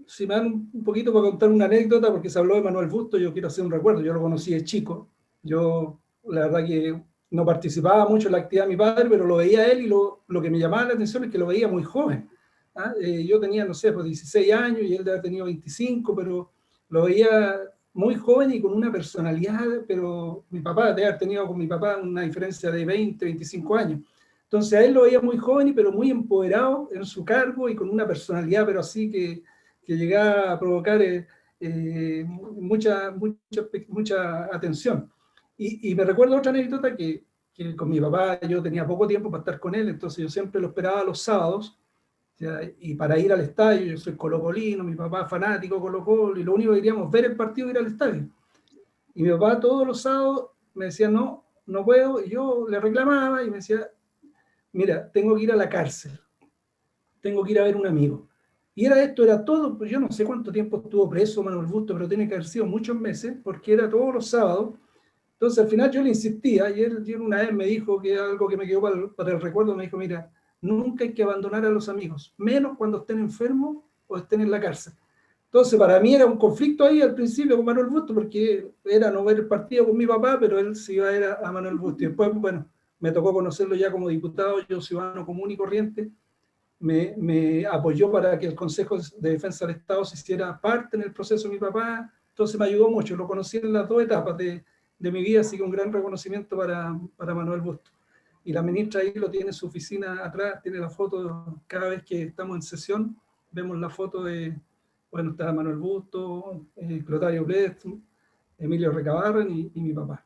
si me dan un poquito para contar una anécdota, porque se habló de Manuel Busto, yo quiero hacer un recuerdo, yo lo conocí de chico, la verdad que no participaba mucho en la actividad de mi padre, pero lo veía a él y lo que me llamaba la atención es que lo veía muy joven. Yo tenía, no sé, pues 16 años y él debe haber tenido 25, pero lo veía muy joven y con una personalidad, pero mi papá debe haber tenido con mi papá una diferencia de 20, 25 años. Entonces a él lo veía muy joven, pero muy empoderado en su cargo y con una personalidad, pero así que llegaba a provocar mucha atención. Y me recuerdo otra anécdota que con mi papá yo tenía poco tiempo para estar con él, entonces yo siempre lo esperaba los sábados, ¿ya? Y para ir al estadio, yo soy colocolino, mi papá fanático Colo-Colo, y lo único que queríamos ver el partido y ir al estadio. Y mi papá todos los sábados me decía, no puedo, y yo le reclamaba y me decía, mira, tengo que ir a la cárcel, tengo que ir a ver un amigo. Y era todo, pues yo no sé cuánto tiempo estuvo preso Manuel Busto, pero tiene que haber sido muchos meses, porque era todos los sábados. Entonces al final yo le insistía, y él una vez me dijo que algo que me quedó para el recuerdo, me dijo, mira, nunca hay que abandonar a los amigos, menos cuando estén enfermos o estén en la cárcel. Entonces para mí era un conflicto ahí al principio con Manuel Busto, porque era no ver el partido con mi papá, pero él sí iba a ir a Manuel Busto. Y después, bueno, me tocó conocerlo ya como diputado, yo ciudadano común y corriente, me apoyó para que el Consejo de Defensa del Estado se hiciera parte en el proceso de mi papá, Entonces me ayudó mucho, lo conocí en las dos etapas de mi vida, así que un gran reconocimiento para Manuel Bustos. Y la ministra ahí lo tiene en su oficina atrás, tiene la foto, cada vez que estamos en sesión, vemos la foto de, bueno, está Manuel Bustos, Clotario Blest, Emilio Recabarren y mi papá.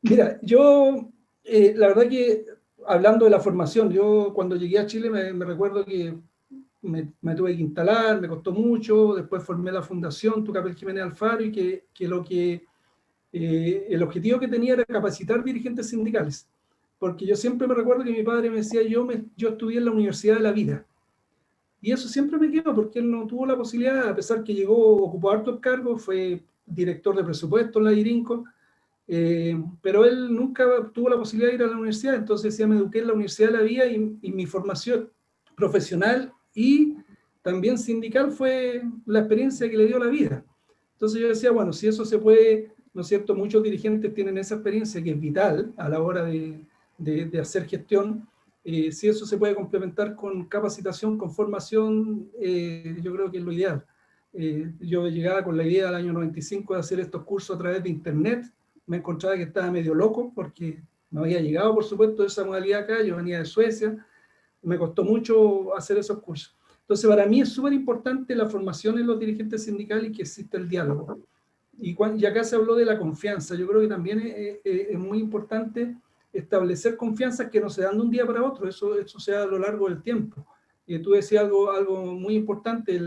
Mira, yo, la verdad que, hablando de la formación, yo cuando llegué a Chile me recuerdo que me tuve que instalar, me costó mucho, después formé la fundación Tucapel Jiménez Alfaro y que el objetivo que tenía era capacitar dirigentes sindicales, porque yo siempre me recuerdo que mi padre me decía, yo estudié en la Universidad de la Vida, y eso siempre me quedó, porque él no tuvo la posibilidad, a pesar que llegó, ocupó hartos cargos, fue director de presupuesto en la IRINCO, pero él nunca tuvo la posibilidad de ir a la universidad, entonces ya me eduqué en la Universidad de la Vida y mi formación profesional y también sindical fue la experiencia que le dio la vida. Entonces yo decía, bueno, si eso se puede, ¿no es cierto? Muchos dirigentes tienen esa experiencia que es vital a la hora de hacer gestión. Si eso se puede complementar con capacitación, con formación, yo creo que es lo ideal. Yo llegaba con la idea del año 95 de hacer estos cursos a través de internet. Me encontraba que estaba medio loco porque no había llegado, por supuesto, esa modalidad acá. Yo venía de Suecia, me costó mucho hacer esos cursos. Entonces, para mí es súper importante la formación en los dirigentes sindicales y que exista el diálogo. Y acá se habló de la confianza. Yo creo que también es muy importante establecer confianzas que no se dan de un día para otro. Eso se da a lo largo del tiempo. Tú decías algo muy importante,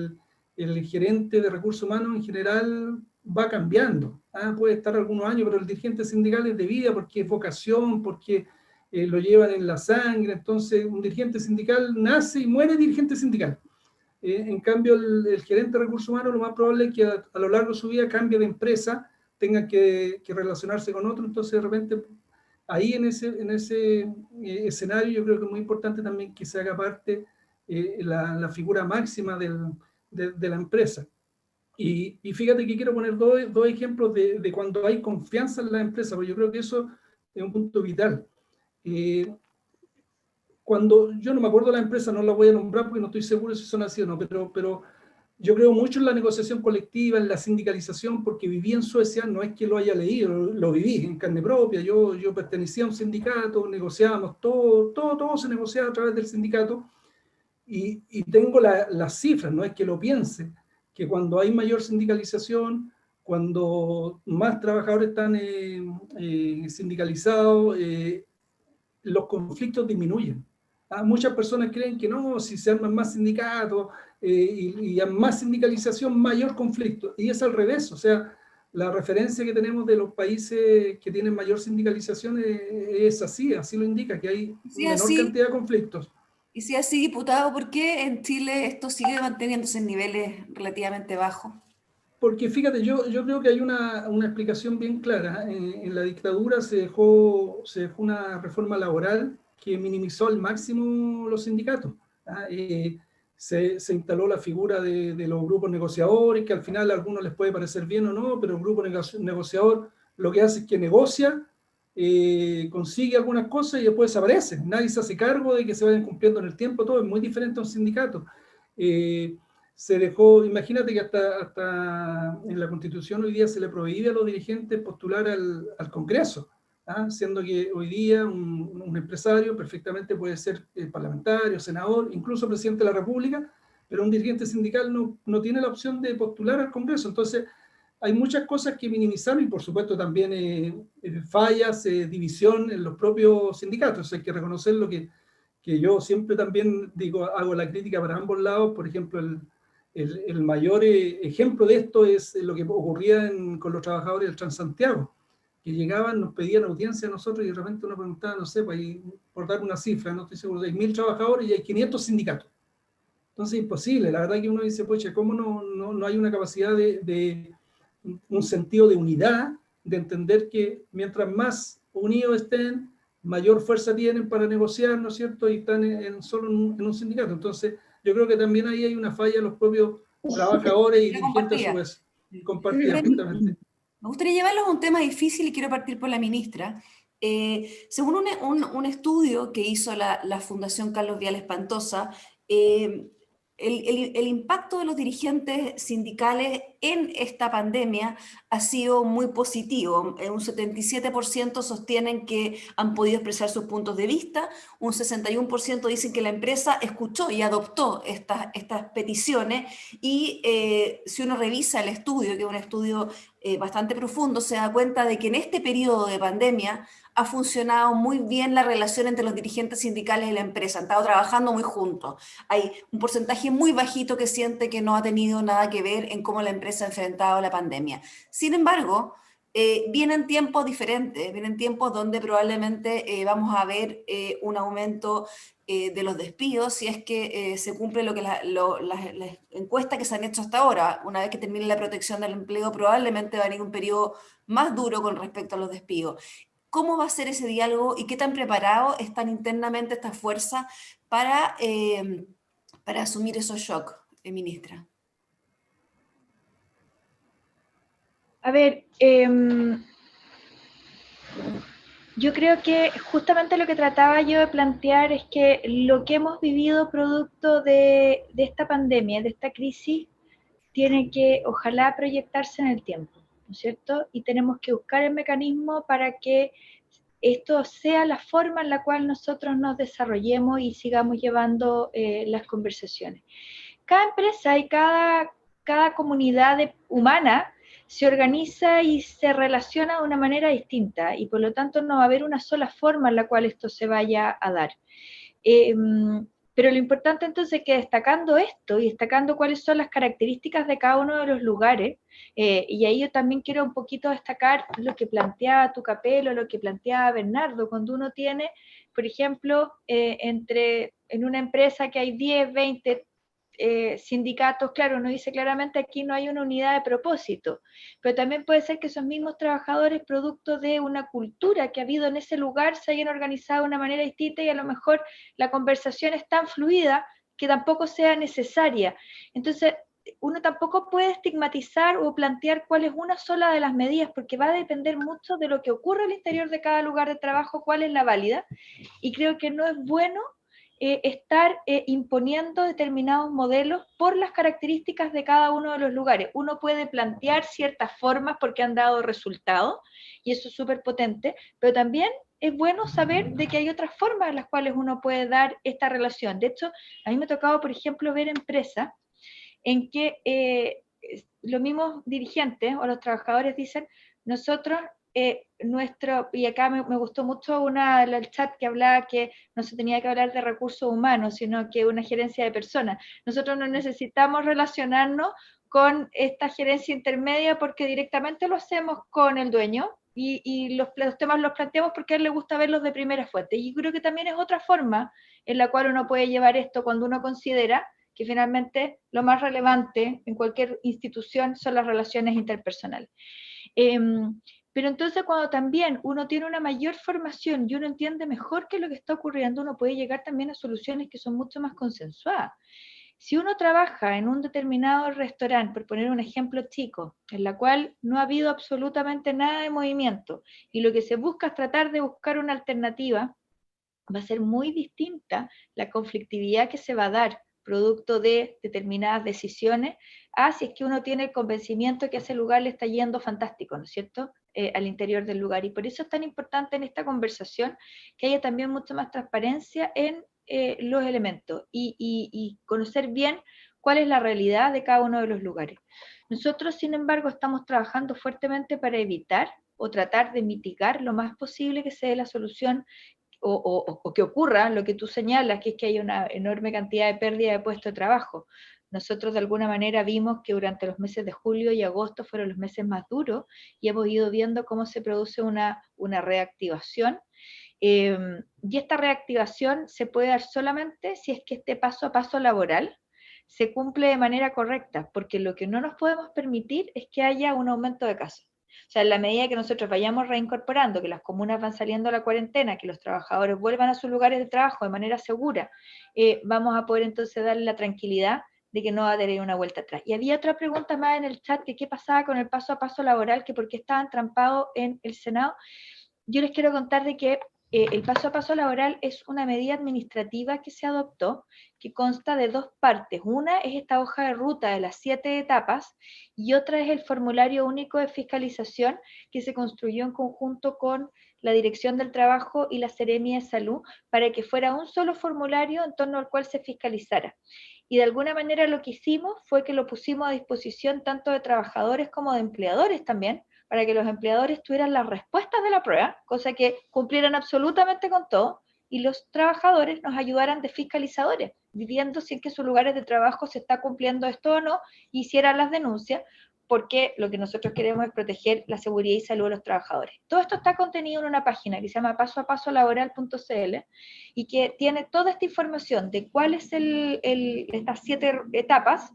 el gerente de recursos humanos en general va cambiando. Puede estar algunos años, pero el dirigente sindical es de vida porque es vocación, porque lo llevan en la sangre. Entonces, un dirigente sindical nace y muere dirigente sindical. En cambio, el gerente de recursos humanos lo más probable es que a lo largo de su vida cambie de empresa, tenga que relacionarse con otro. Entonces, de repente, ahí en ese escenario yo creo que es muy importante también que se haga parte la figura máxima de la empresa. Y fíjate que quiero poner dos ejemplos de cuando hay confianza en la empresa, porque yo creo que eso es un punto vital. Cuando yo no me acuerdo de la empresa, no la voy a nombrar porque no estoy seguro si son así o no, pero yo creo mucho en la negociación colectiva, en la sindicalización, porque viví en Suecia, no es que lo haya leído, lo viví en carne propia. Yo pertenecía a un sindicato, negociábamos todo se negociaba a través del sindicato, y tengo las cifras, no es que lo piense, que cuando hay mayor sindicalización, cuando más trabajadores están sindicalizados, los conflictos disminuyen. Muchas personas creen que no, si se arman más sindicatos y hay más sindicalización, mayor conflicto. Y es al revés, o sea, la referencia que tenemos de los países que tienen mayor sindicalización es así lo indica, que hay menor cantidad de conflictos. Y si así, diputado, ¿por qué en Chile esto sigue manteniéndose en niveles relativamente bajos? Porque fíjate, yo creo que hay una explicación bien clara. En la dictadura se dejó una reforma laboral que minimizó al máximo los sindicatos. Se instaló la figura de los grupos negociadores, que al final a algunos les puede parecer bien o no, pero el grupo negociador lo que hace es que negocia, consigue algunas cosas y después desaparece. Nadie se hace cargo de que se vayan cumpliendo en el tiempo, todo es muy diferente a un sindicato. Se dejó, imagínate que hasta en la Constitución hoy día se le prohíbe a los dirigentes postular al Congreso, siendo que hoy día un empresario perfectamente puede ser parlamentario, senador, incluso presidente de la República, pero un dirigente sindical no tiene la opción de postular al Congreso. Entonces, hay muchas cosas que minimizaron y por supuesto también fallas, división en los propios sindicatos. Hay que reconocer lo que yo siempre también digo, hago la crítica para ambos lados. Por ejemplo, el mayor ejemplo de esto es lo que ocurría con los trabajadores del Transantiago, que llegaban, nos pedían audiencia a nosotros y de repente uno preguntaba, no sé, por dar una cifra, no estoy seguro, hay 1.000 trabajadores y hay 500 sindicatos. Entonces es imposible, la verdad que uno dice, poche, ¿cómo no hay una capacidad de un sentido de unidad, de entender que mientras más unidos estén, mayor fuerza tienen para negociar, ¿no es cierto? Y están solo en un sindicato. Entonces, yo creo que también ahí hay una falla en los propios trabajadores y dirigentes a su vez. Compartida, justamente. Me gustaría llevarlos a un tema difícil y quiero partir por la ministra. Según un estudio que hizo la Fundación Carlos Vial Espantosa, el impacto de los dirigentes sindicales en esta pandemia ha sido muy positivo. Un 77% sostienen que han podido expresar sus puntos de vista, un 61% dicen que la empresa escuchó y adoptó estas peticiones, y si uno revisa el estudio, que es un estudio bastante profundo, se da cuenta de que en este periodo de pandemia ha funcionado muy bien la relación entre los dirigentes sindicales y la empresa, han estado trabajando muy juntos. Hay un porcentaje muy bajito que siente que no ha tenido nada que ver en cómo la empresa ha enfrentado la pandemia. Sin embargo, vienen tiempos diferentes, vienen tiempos donde probablemente vamos a ver un aumento de los despidos, si es que se cumple lo que las encuestas que se han hecho hasta ahora. Una vez que termine la protección del empleo, probablemente va a venir un periodo más duro con respecto a los despidos. ¿Cómo va a ser ese diálogo y qué tan preparados están internamente estas fuerzas para asumir esos shocks, ministra? A ver, yo creo que justamente lo que trataba yo de plantear es que lo que hemos vivido producto de esta pandemia, de esta crisis, tiene que ojalá proyectarse en el tiempo, ¿no es cierto? Y tenemos que buscar el mecanismo para que esto sea la forma en la cual nosotros nos desarrollemos y sigamos llevando las conversaciones. Cada empresa y cada comunidad humana se organiza y se relaciona de una manera distinta, y por lo tanto no va a haber una sola forma en la cual esto se vaya a dar. Pero lo importante entonces es que destacando esto y destacando cuáles son las características de cada uno de los lugares, y ahí yo también quiero un poquito destacar lo que planteaba Tucapel o lo que planteaba Bernardo, cuando uno tiene, por ejemplo, en una empresa que hay 10, 20 sindicatos, claro, uno dice claramente aquí no hay una unidad de propósito, pero también puede ser que esos mismos trabajadores, producto de una cultura que ha habido en ese lugar, se hayan organizado de una manera distinta, y a lo mejor la conversación es tan fluida que tampoco sea necesaria. Entonces, uno tampoco puede estigmatizar o plantear cuál es una sola de las medidas, porque va a depender mucho de lo que ocurre al interior de cada lugar de trabajo, cuál es la válida, y creo que no es bueno estar imponiendo determinados modelos por las características de cada uno de los lugares. Uno puede plantear ciertas formas porque han dado resultados, y eso es súper potente, pero también es bueno saber de que hay otras formas en las cuales uno puede dar esta relación. De hecho, a mí me ha tocado, por ejemplo, ver empresas en que los mismos dirigentes o los trabajadores dicen, nosotros, y acá me gustó mucho el chat que hablaba que no se tenía que hablar de recursos humanos, sino que una gerencia de personas. Nosotros no necesitamos relacionarnos con esta gerencia intermedia porque directamente lo hacemos con el dueño, y los temas los planteamos porque a él le gusta verlos de primera fuente. Y creo que también es otra forma en la cual uno puede llevar esto cuando uno considera que finalmente lo más relevante en cualquier institución son las relaciones interpersonales. Pero entonces cuando también uno tiene una mayor formación y uno entiende mejor qué es lo que está ocurriendo, uno puede llegar también a soluciones que son mucho más consensuadas. Si uno trabaja en un determinado restaurante, por poner un ejemplo chico, en la cual no ha habido absolutamente nada de movimiento, y lo que se busca es tratar de buscar una alternativa, va a ser muy distinta la conflictividad que se va a dar producto de determinadas decisiones, si es que uno tiene el convencimiento que a ese lugar le está yendo fantástico, ¿no es cierto?, al interior del lugar. Y por eso es tan importante en esta conversación que haya también mucha más transparencia en los elementos y conocer bien cuál es la realidad de cada uno de los lugares. Nosotros, sin embargo, estamos trabajando fuertemente para evitar o tratar de mitigar lo más posible que se dé la solución o que ocurra lo que tú señalas, que es que hay una enorme cantidad de pérdida de puestos de trabajo. Nosotros de alguna manera vimos que durante los meses de julio y agosto fueron los meses más duros, y hemos ido viendo cómo se produce una reactivación. Y esta reactivación se puede dar solamente si es que este paso a paso laboral se cumple de manera correcta, porque lo que no nos podemos permitir es que haya un aumento de casos. O sea, en la medida que nosotros vayamos reincorporando, que las comunas van saliendo a la cuarentena, que los trabajadores vuelvan a sus lugares de trabajo de manera segura, vamos a poder entonces darle la tranquilidad de que no va a tener una vuelta atrás. Y había otra pregunta más en el chat, que qué pasaba con el paso a paso laboral, que por qué estaban trampados en el Senado. Yo les quiero contar de que el paso a paso laboral es una medida administrativa que se adoptó, que consta de dos partes. Una es esta hoja de ruta de las 7 etapas y otra es el formulario único de fiscalización que se construyó en conjunto con la Dirección del Trabajo y la Seremia de Salud para que fuera un solo formulario en torno al cual se fiscalizara. Y de alguna manera lo que hicimos fue que lo pusimos a disposición tanto de trabajadores como de empleadores también, para que los empleadores tuvieran las respuestas de la prueba, cosa que cumplieran absolutamente con todo, y los trabajadores nos ayudaran de fiscalizadores, viviendo si en que sus lugares de trabajo se está cumpliendo esto o no, hicieran las denuncias, porque lo que nosotros queremos es proteger la seguridad y salud de los trabajadores. Todo esto está contenido en una página que se llama pasoapasolaboral.cl y que tiene toda esta información de cuáles estas 7 etapas,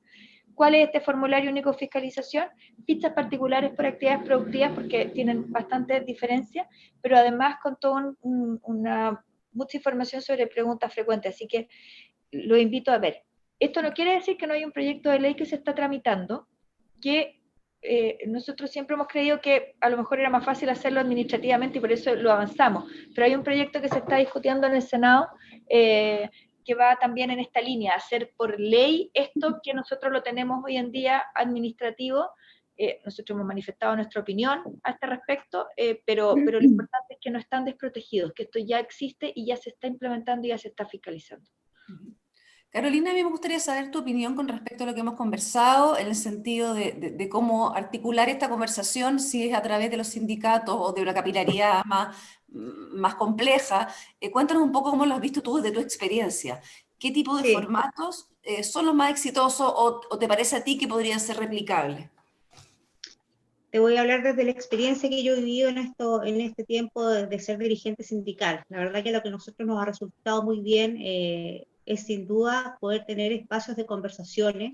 cuál es este formulario único de fiscalización, fichas particulares por actividades productivas, porque tienen bastantes diferencias, pero además con toda mucha información sobre preguntas frecuentes, así que lo invito a ver. Esto no quiere decir que no hay un proyecto de ley que se está tramitando, que nosotros siempre hemos creído que a lo mejor era más fácil hacerlo administrativamente y por eso lo avanzamos, pero hay un proyecto que se está discutiendo en el Senado que va también en esta línea, hacer por ley esto que nosotros lo tenemos hoy en día administrativo. Nosotros hemos manifestado nuestra opinión a este respecto, pero lo importante es que no están desprotegidos, que esto ya existe y ya se está implementando y ya se está fiscalizando. Carolina, a mí me gustaría saber tu opinión con respecto a lo que hemos conversado, en el sentido de cómo articular esta conversación, si es a través de los sindicatos o de una capilaridad más compleja. Cuéntanos un poco cómo lo has visto tú desde tu experiencia. ¿Qué tipo de formatos son los más exitosos o te parece a ti que podrían ser replicables? Te voy a hablar desde la experiencia que yo he vivido en este tiempo de ser dirigente sindical. La verdad que lo que a nosotros nos ha resultado muy bien es sin duda poder tener espacios de conversaciones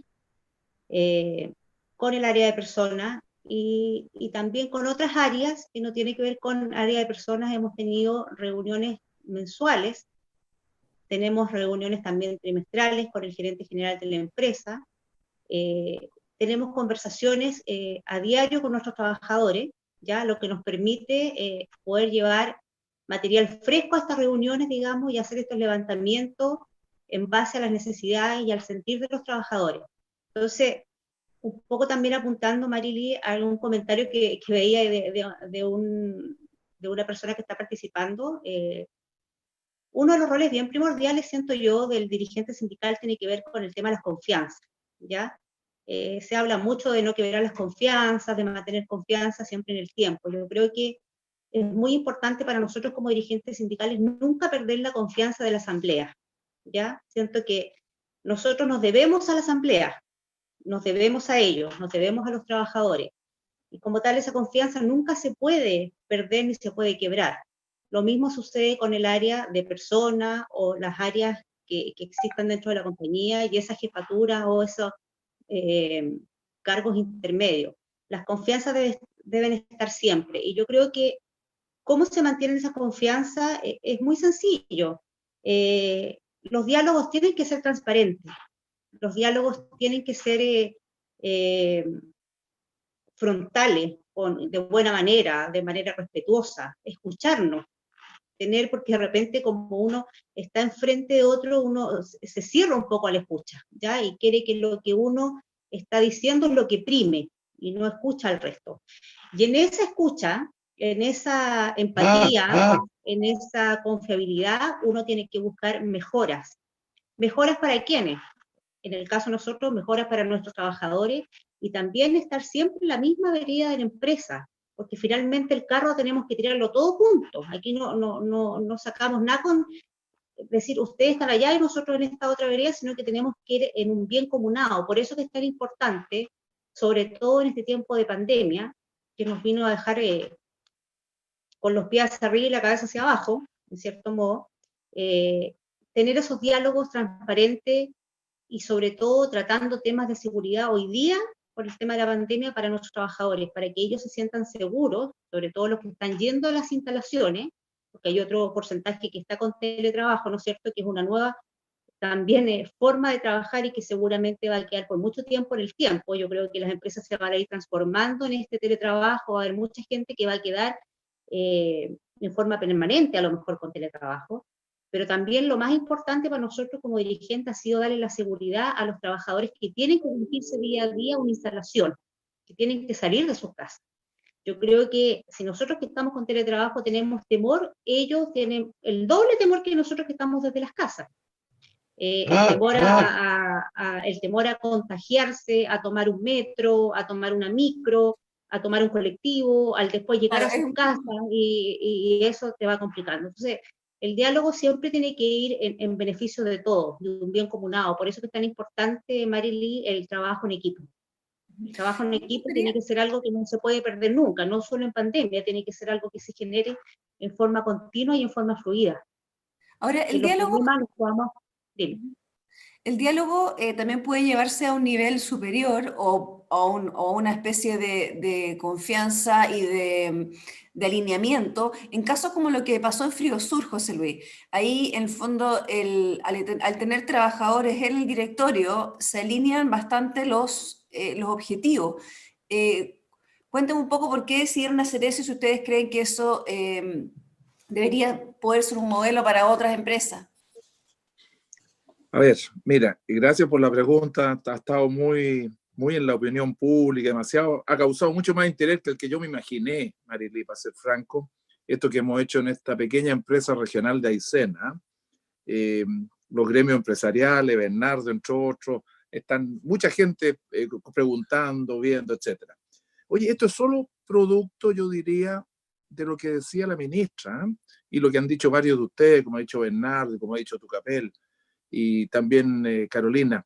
con el área de personas y también con otras áreas que no tienen que ver con área de personas. Hemos tenido reuniones mensuales, tenemos reuniones también trimestrales con el gerente general de la empresa, tenemos conversaciones a diario con nuestros trabajadores, ya lo que nos permite poder llevar material fresco a estas reuniones, digamos, y hacer estos levantamientos en base a las necesidades y al sentir de los trabajadores. Entonces, un poco también apuntando, Marily, a algún comentario que veía de una persona que está participando. Uno de los roles bien primordiales, siento yo, del dirigente sindical tiene que ver con el tema de las confianzas, ¿ya? Se habla mucho de no quebrar las confianzas, de mantener confianza siempre en el tiempo. Yo creo que es muy importante para nosotros como dirigentes sindicales nunca perder la confianza de la asamblea, ¿ya? Siento que nosotros nos debemos a la asamblea, nos debemos a ellos, nos debemos a los trabajadores. Y como tal, esa confianza nunca se puede perder ni se puede quebrar. Lo mismo sucede con el área de personas o las áreas que existan dentro de la compañía y esas jefaturas o esos cargos intermedios. Las confianzas deben estar siempre. Y yo creo que cómo se mantiene esa confianza es muy sencillo. Los diálogos tienen que ser transparentes. Los diálogos tienen que ser frontales, de buena manera, de manera respetuosa, escucharnos, porque de repente como uno está enfrente de otro, uno se cierra un poco a la escucha, ¿ya? Y quiere que lo que uno está diciendo es lo que prime, y no escucha al resto. Y en esa escucha, en esa empatía, en esa confiabilidad, uno tiene que buscar mejoras. ¿Mejoras para quiénes? En el caso de nosotros, mejoras para nuestros trabajadores, y también estar siempre en la misma vereda de la empresa, porque finalmente el carro tenemos que tirarlo todo juntos. Aquí no sacamos nada con decir ustedes están allá y nosotros en esta otra vereda, sino que tenemos que ir en un bien comunado. Por eso que es tan importante, sobre todo en este tiempo de pandemia, que nos vino a dejar con los pies hacia arriba y la cabeza hacia abajo, en cierto modo, tener esos diálogos transparentes y sobre todo tratando temas de seguridad hoy día por el tema de la pandemia para nuestros trabajadores, para que ellos se sientan seguros, sobre todo los que están yendo a las instalaciones, porque hay otro porcentaje que está con teletrabajo, ¿no es cierto?, que es una nueva también forma de trabajar y que seguramente va a quedar por mucho tiempo en el tiempo. Yo creo que las empresas se van a ir transformando en este teletrabajo, va a haber mucha gente que va a quedar en forma permanente, a lo mejor con teletrabajo, pero también lo más importante para nosotros como dirigentes ha sido darle la seguridad a los trabajadores que tienen que cumplir día a día una instalación, que tienen que salir de sus casas. Yo creo que si nosotros que estamos con teletrabajo tenemos temor, ellos tienen el doble temor que nosotros que estamos desde las casas. El temor a contagiarse, a tomar un metro, a tomar una micro, a tomar un colectivo, al después llegar a sus casas, y eso te va complicando. Entonces, el diálogo siempre tiene que ir en beneficio de todos, de un bien comunado. Por eso es tan importante, Marily, el trabajo en equipo. El trabajo en equipo tiene que ser algo que no se puede perder nunca, no solo en pandemia, tiene que ser algo que se genere en forma continua y en forma fluida. Ahora, el diálogo... El diálogo también puede llevarse a un nivel superior o una especie de confianza y de alineamiento en casos como lo que pasó en Friosur, José Luis. Ahí, en el fondo, al tener trabajadores en el directorio, se alinean bastante los objetivos. Cuéntame un poco por qué decidieron hacer eso y si ustedes creen que eso debería poder ser un modelo para otras empresas. A ver, mira, y gracias por la pregunta, ha estado muy en la opinión pública, demasiado, ha causado mucho más interés que el que yo me imaginé, Marily, para ser franco, esto que hemos hecho en esta pequeña empresa regional de Aysén, los gremios empresariales, Bernardo, entre otros, están mucha gente preguntando, viendo, etcétera. Oye, esto es solo producto, yo diría, de lo que decía la ministra, y lo que han dicho varios de ustedes, como ha dicho Bernardo, como ha dicho Tucapel, y también Carolina.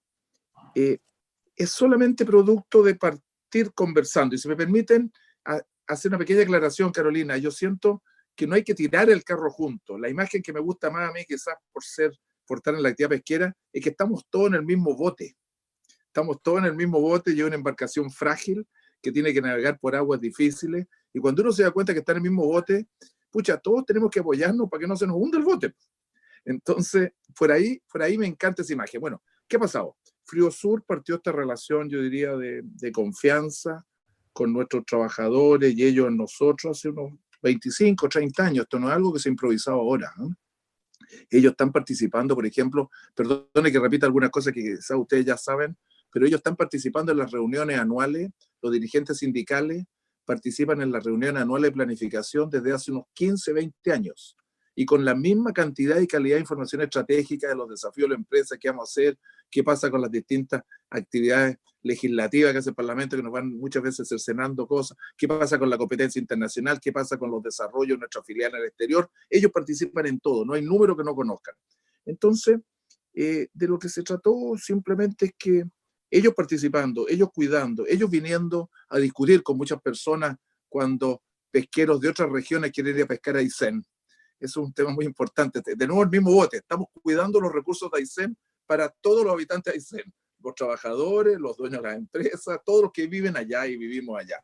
Es solamente producto de partir conversando. Y si me permiten hacer una pequeña aclaración, Carolina, yo siento que no hay que tirar el carro juntos. La imagen que me gusta más a mí, quizás por estar en la actividad pesquera, es que estamos todos en el mismo bote. Estamos todos en el mismo bote y una embarcación frágil que tiene que navegar por aguas difíciles. Y cuando uno se da cuenta que está en el mismo bote, pucha, todos tenemos que apoyarnos para que no se nos hunda el bote. Entonces, por ahí me encanta esa imagen. Bueno, ¿qué ha pasado? Friosur partió esta relación, yo diría, de confianza con nuestros trabajadores y ellos en nosotros hace unos 25, 30 años. Esto no es algo que se ha improvisado ahora, ¿no? Ellos están participando, por ejemplo, perdone que repita algunas cosas que quizás ustedes ya saben, pero ellos están participando en las reuniones anuales, los dirigentes sindicales participan en las reuniones anuales de planificación desde hace unos 15, 20 años. Y con la misma cantidad y calidad de información estratégica de los desafíos de la empresa, qué vamos a hacer, qué pasa con las distintas actividades legislativas que hace el Parlamento, que nos van muchas veces cercenando cosas, qué pasa con la competencia internacional, qué pasa con los desarrollos de nuestra filial en el exterior. Ellos participan en todo, no hay número que no conozcan. Entonces, de lo que se trató simplemente es que ellos participando, ellos cuidando, ellos viniendo a discutir con muchas personas cuando pesqueros de otras regiones quieren ir a pescar a Aysén. Es un tema muy importante. De nuevo, el mismo bote. Estamos cuidando los recursos de Aysén para todos los habitantes de Aysén. Los trabajadores, los dueños de las empresas, todos los que viven allá y vivimos allá.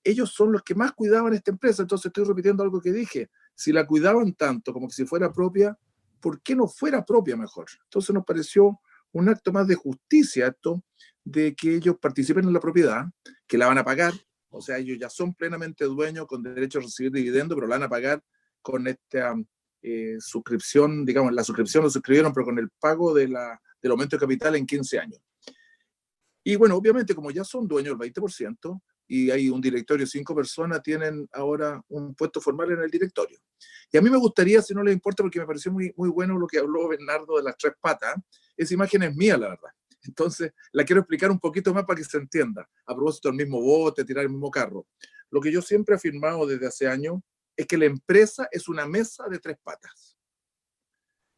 Ellos son los que más cuidaban esta empresa. Entonces estoy repitiendo algo que dije. Si la cuidaban tanto como que si fuera propia, ¿por qué no fuera propia mejor? Entonces nos pareció un acto más de justicia esto de que ellos participen en la propiedad, que la van a pagar. O sea, ellos ya son plenamente dueños con derecho a recibir dividendos, pero la van a pagar con esta suscripción, digamos, la suscripción lo suscribieron, pero con el pago del aumento de capital en 15 años. Y bueno, obviamente, como ya son dueños del 20%, y hay un directorio de 5 personas, tienen ahora un puesto formal en el directorio. Y a mí me gustaría, si no les importa, porque me pareció muy, muy bueno lo que habló Bernardo de las 3 patas, esa imagen es mía, la verdad. Entonces, la quiero explicar un poquito más para que se entienda. A propósito del mismo bote, tirar el mismo carro. Lo que yo siempre he afirmado desde hace años es que la empresa es una mesa de 3 patas.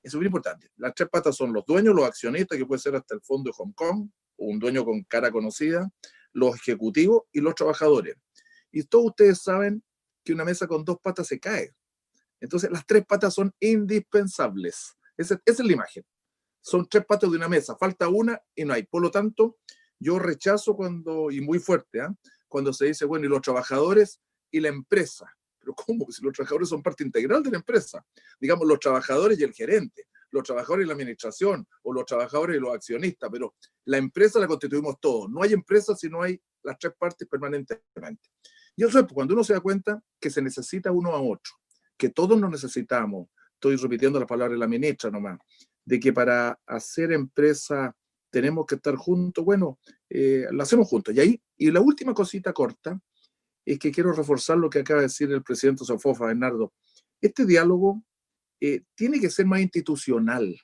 Eso es muy importante. Las 3 patas son los dueños, los accionistas, que puede ser hasta el fondo de Hong Kong, o un dueño con cara conocida, los ejecutivos y los trabajadores. Y todos ustedes saben que una mesa con 2 patas se cae. Entonces, las 3 patas son indispensables. Esa es la imagen. Son 3 patas de una mesa. Falta una y no hay. Por lo tanto, yo rechazo y muy fuerte, cuando se dice, bueno, y los trabajadores y la empresa. Pero ¿cómo? Si los trabajadores son parte integral de la empresa. Digamos, los trabajadores y el gerente, los trabajadores y la administración, o los trabajadores y los accionistas, pero la empresa la constituimos todos. No hay empresa si no hay las 3 partes permanentemente. Y eso es cuando uno se da cuenta que se necesita uno a otro, que todos nos necesitamos. Estoy repitiendo las palabras de la ministra nomás, de que para hacer empresa tenemos que estar juntos. Bueno, lo hacemos juntos. Y la última cosita corta es que quiero reforzar lo que acaba de decir el presidente Sofofa, Bernardo. Este diálogo tiene que ser más institucional.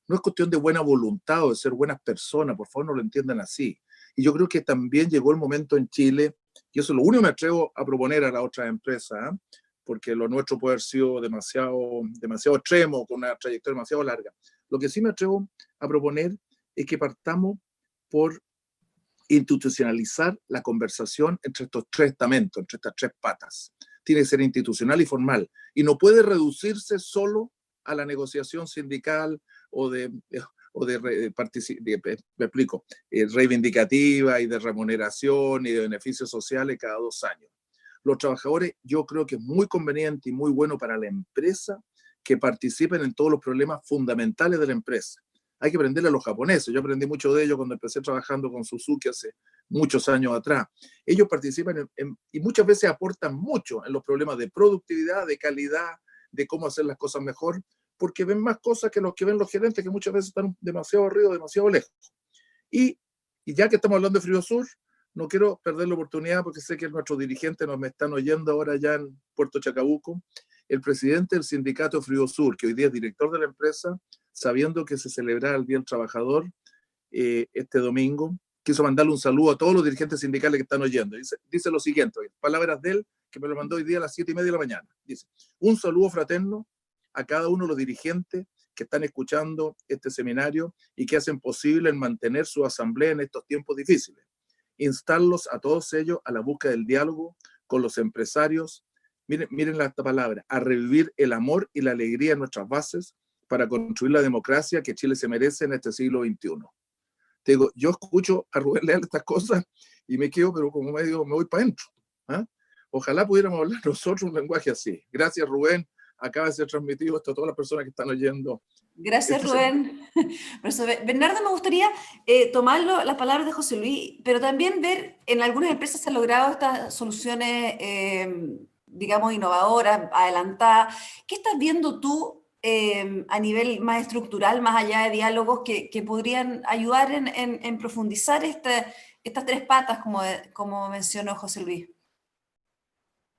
No es cuestión de buena voluntad o de ser buenas personas, por favor no lo entiendan así. Y yo creo que también llegó el momento en Chile, y eso es lo único que me atrevo a proponer a las otras empresas, porque lo nuestro puede haber sido demasiado extremo, con una trayectoria demasiado larga. Lo que sí me atrevo a proponer es que partamos por institucionalizar la conversación entre estos tres estamentos, entre estas tres patas. Tiene que ser institucional y formal, y no puede reducirse solo a la negociación sindical reivindicativa y de remuneración y de beneficios sociales cada 2 años. Los trabajadores, yo creo que es muy conveniente y muy bueno para la empresa que participen en todos los problemas fundamentales de la empresa. Hay que aprenderle a los japoneses. Yo aprendí mucho de ellos cuando empecé trabajando con Suzuki hace muchos años atrás. Ellos participan y muchas veces aportan mucho en los problemas de productividad, de calidad, de cómo hacer las cosas mejor, porque ven más cosas que los que ven los gerentes, que muchas veces están demasiado arriba, demasiado lejos. Y ya que estamos hablando de Friosur, no quiero perder la oportunidad, porque sé que nuestros dirigentes nos están oyendo ahora ya en Puerto Chacabuco. El presidente del sindicato Friosur, que hoy día es director de la empresa, sabiendo que se celebrará el Día del Trabajador este domingo, quiso mandarle un saludo a todos los dirigentes sindicales que están oyendo. Dice lo siguiente, palabras de él, que me lo mandó hoy día a las 7:30 de la mañana. Dice: un saludo fraterno a cada uno de los dirigentes que están escuchando este seminario y que hacen posible el mantener su asamblea en estos tiempos difíciles. Instarlos a todos ellos a la búsqueda del diálogo con los empresarios. Miren esta palabra: a revivir el amor y la alegría en nuestras bases para construir la democracia que Chile se merece en este siglo XXI. Te digo, yo escucho a Rubén Leal estas cosas y me quedo, pero como me voy para adentro. Ojalá pudiéramos hablar nosotros un lenguaje así. Gracias, Rubén. Acaba de ser transmitido esto a todas las personas que están oyendo. Gracias, Rubén. Bernardo, me gustaría tomar las palabras de José Luis, pero también ver, en algunas empresas se han logrado estas soluciones, digamos, innovadoras, adelantadas. ¿Qué estás viendo tú a nivel más estructural, más allá de diálogos, que podrían ayudar en profundizar estas tres patas, como mencionó José Luis?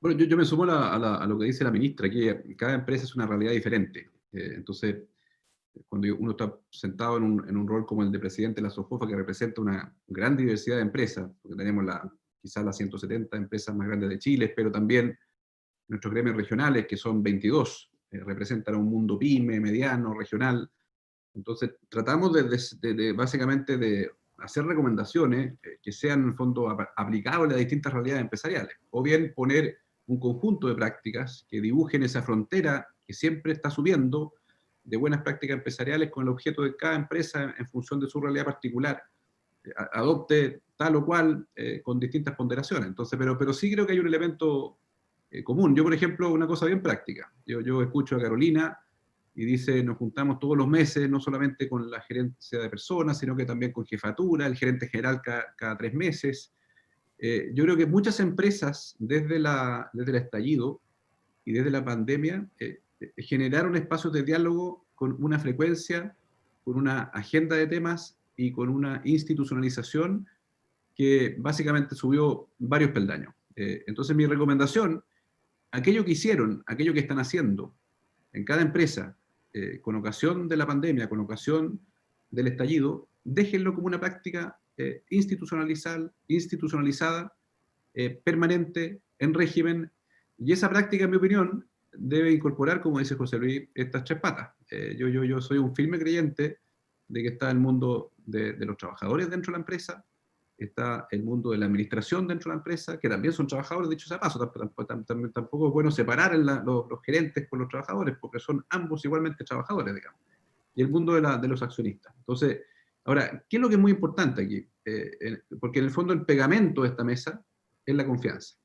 Bueno, yo me sumo a lo que dice la ministra, que cada empresa es una realidad diferente. Entonces, cuando uno está sentado en un rol como el de presidente de la SOFOFA, que representa una gran diversidad de empresas, porque tenemos quizás las 170 empresas más grandes de Chile, pero también nuestros gremios regionales, que son 22, representan a un mundo pyme, mediano, regional. Entonces, tratamos básicamente de hacer recomendaciones que sean en el fondo aplicables a distintas realidades empresariales, o bien poner un conjunto de prácticas que dibujen esa frontera que siempre está subiendo de buenas prácticas empresariales con el objeto de cada empresa en función de su realidad particular adopte tal o cual con distintas ponderaciones. Entonces, pero sí creo que hay un elemento común. Yo, por ejemplo, una cosa bien práctica. Yo escucho a Carolina y dice: nos juntamos todos los meses, no solamente con la gerencia de personas, sino que también con jefatura, el gerente general cada 3 meses. Yo creo que muchas empresas, desde el estallido y desde la pandemia, generaron espacios de diálogo con una frecuencia, con una agenda de temas y con una institucionalización que básicamente subió varios peldaños. Entonces, mi recomendación: aquello que hicieron, aquello que están haciendo en cada empresa, con ocasión de la pandemia, con ocasión del estallido, déjenlo como una práctica institucionalizada, permanente, en régimen, y esa práctica, en mi opinión, debe incorporar, como dice José Luis, estas tres patas. Yo soy un firme creyente de que está el mundo de los trabajadores dentro de la empresa, está el mundo de la administración dentro de la empresa, que también son trabajadores, dicho sea paso. Tampoco es bueno separar los gerentes con los trabajadores, porque son ambos igualmente trabajadores, digamos. Y el mundo de los accionistas. Entonces, ahora, ¿qué es lo que es muy importante aquí? Porque en el fondo el pegamento de esta mesa es la confianza.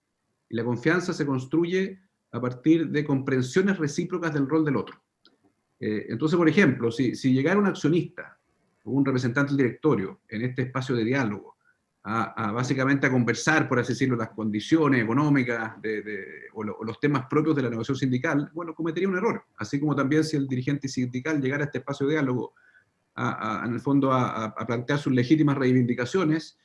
Y la confianza se construye a partir de comprensiones recíprocas del rol del otro. Entonces, por ejemplo, si llegara un accionista o un representante del directorio en este espacio de diálogo básicamente a conversar, por así decirlo, las condiciones económicas o los temas propios de la negociación sindical, bueno, cometería un error. Así como también si el dirigente sindical llegara a este espacio de diálogo en el fondo a plantear sus legítimas reivindicaciones,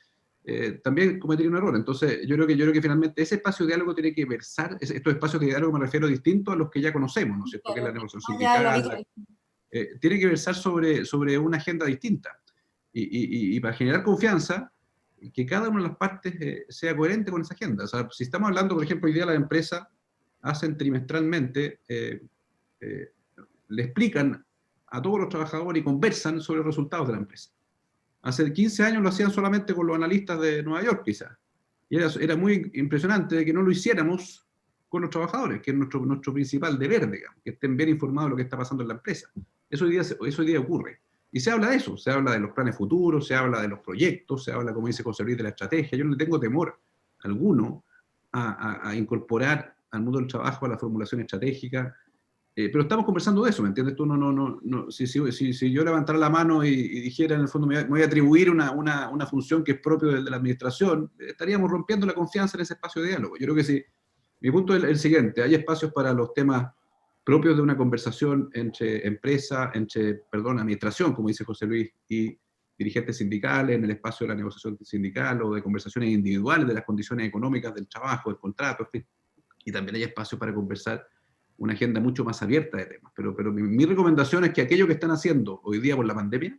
también cometería un error. Entonces, yo creo que finalmente ese espacio de diálogo tiene que versar, estos espacios de diálogo me refiero distintos a los que ya conocemos, ¿no es cierto? Que es la negociación sindical, tiene que versar sobre una agenda distinta. Y para generar confianza, que cada una de las partes sea coherente con esa agenda. O sea, si estamos hablando, por ejemplo, hoy día las empresas hacen trimestralmente, le explican a todos los trabajadores y conversan sobre los resultados de la empresa. Hace 15 años lo hacían solamente con los analistas de Nueva York, quizás. Y era muy impresionante de que no lo hiciéramos con los trabajadores, que es nuestro principal deber, digamos, que estén bien informados de lo que está pasando en la empresa. Eso hoy día ocurre. Y se habla de eso, se habla de los planes futuros, se habla de los proyectos, se habla, como dice José Luis, de la estrategia. Yo no le tengo temor alguno a incorporar al mundo del trabajo a la formulación estratégica, pero estamos conversando de eso, ¿me entiendes? Tú si yo levantara la mano y dijera, en el fondo, me voy a atribuir una función que es propia de la administración, estaríamos rompiendo la confianza en ese espacio de diálogo. Yo creo que sí. Mi punto es el siguiente: hay espacios para los temas propios de una conversación entre administración, como dice José Luis, y dirigentes sindicales, en el espacio de la negociación sindical o de conversaciones individuales de las condiciones económicas del trabajo, del contrato, en fin. Y también hay espacio para conversar una agenda mucho más abierta de temas. Pero mi recomendación es que aquello que están haciendo hoy día por la pandemia,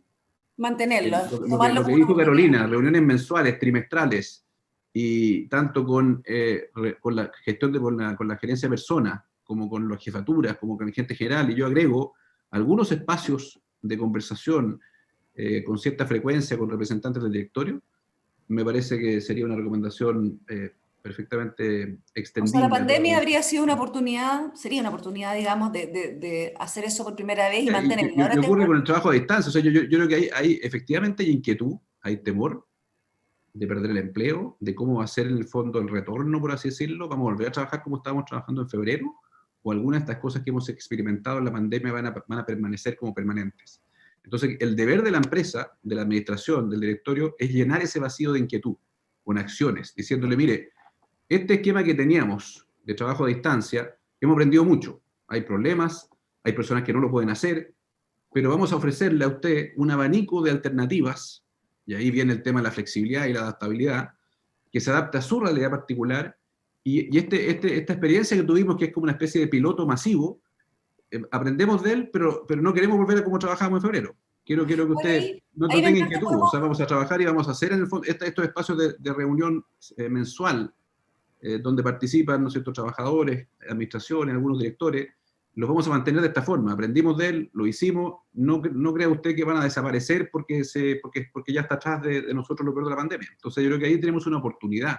mantenerlo. Lo que dijo Carolina, reuniones mensuales, trimestrales, y tanto con la gestión con la gerencia de personas, como con las jefaturas, como con el gerente general, y yo agrego algunos espacios de conversación con cierta frecuencia con representantes del directorio, me parece que sería una recomendación perfectamente extendible. O sea, la pandemia habría sido sería una oportunidad, digamos, de hacer eso por primera vez y mantenerlo. Y ocurre con el trabajo a distancia. O sea, yo creo que efectivamente hay inquietud, hay temor de perder el empleo, de cómo va a ser en el fondo el retorno, por así decirlo. Vamos a volver a trabajar como estábamos trabajando en febrero, o algunas de estas cosas que hemos experimentado en la pandemia van a permanecer como permanentes. Entonces, el deber de la empresa, de la administración, del directorio, es llenar ese vacío de inquietud con acciones, diciéndole, mire, este esquema que teníamos de trabajo a distancia, hemos aprendido mucho. Hay problemas, hay personas que no lo pueden hacer, pero vamos a ofrecerle a usted un abanico de alternativas, y ahí viene el tema de la flexibilidad y la adaptabilidad, que se adapta a su realidad particular, y esta experiencia que tuvimos, que es como una especie de piloto masivo, aprendemos de él, pero no queremos volver a como trabajábamos en febrero. Quiero que usted no tenga inquietud. O sea, vamos a trabajar y vamos a hacer en el fondo estos espacios de reunión mensual, donde participan, ¿no es cierto?, trabajadores, administraciones, algunos directores. Los vamos a mantener de esta forma. Aprendimos de él, lo hicimos. No crea usted que van a desaparecer porque ya está atrás de nosotros lo peor de la pandemia. Entonces yo creo que ahí tenemos una oportunidad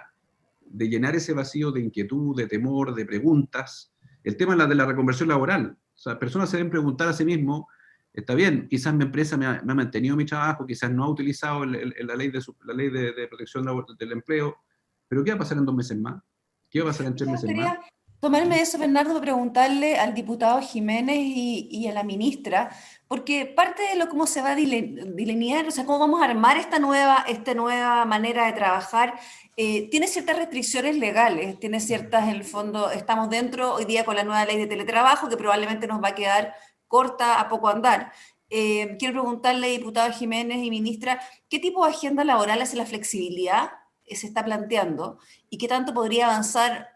de llenar ese vacío de inquietud, de temor, de preguntas. El tema de la reconversión laboral. O sea, personas se deben preguntar a sí mismos, está bien, quizás mi empresa me ha mantenido mi trabajo, quizás no ha utilizado la ley de protección del empleo, pero ¿qué va a pasar en 2 meses más? ¿Qué va a pasar en 3 meses más? Tomarme eso, Bernardo, de preguntarle al diputado Jiménez y a la ministra, porque parte de cómo se va a delinear, o sea, cómo vamos a armar esta nueva manera de trabajar, tiene ciertas restricciones legales, tiene ciertas, en el fondo, estamos dentro hoy día con la nueva ley de teletrabajo, que probablemente nos va a quedar corta a poco andar. Quiero preguntarle, diputado Jiménez y ministra, ¿qué tipo de agenda laboral hace la flexibilidad se está planteando y qué tanto podría avanzar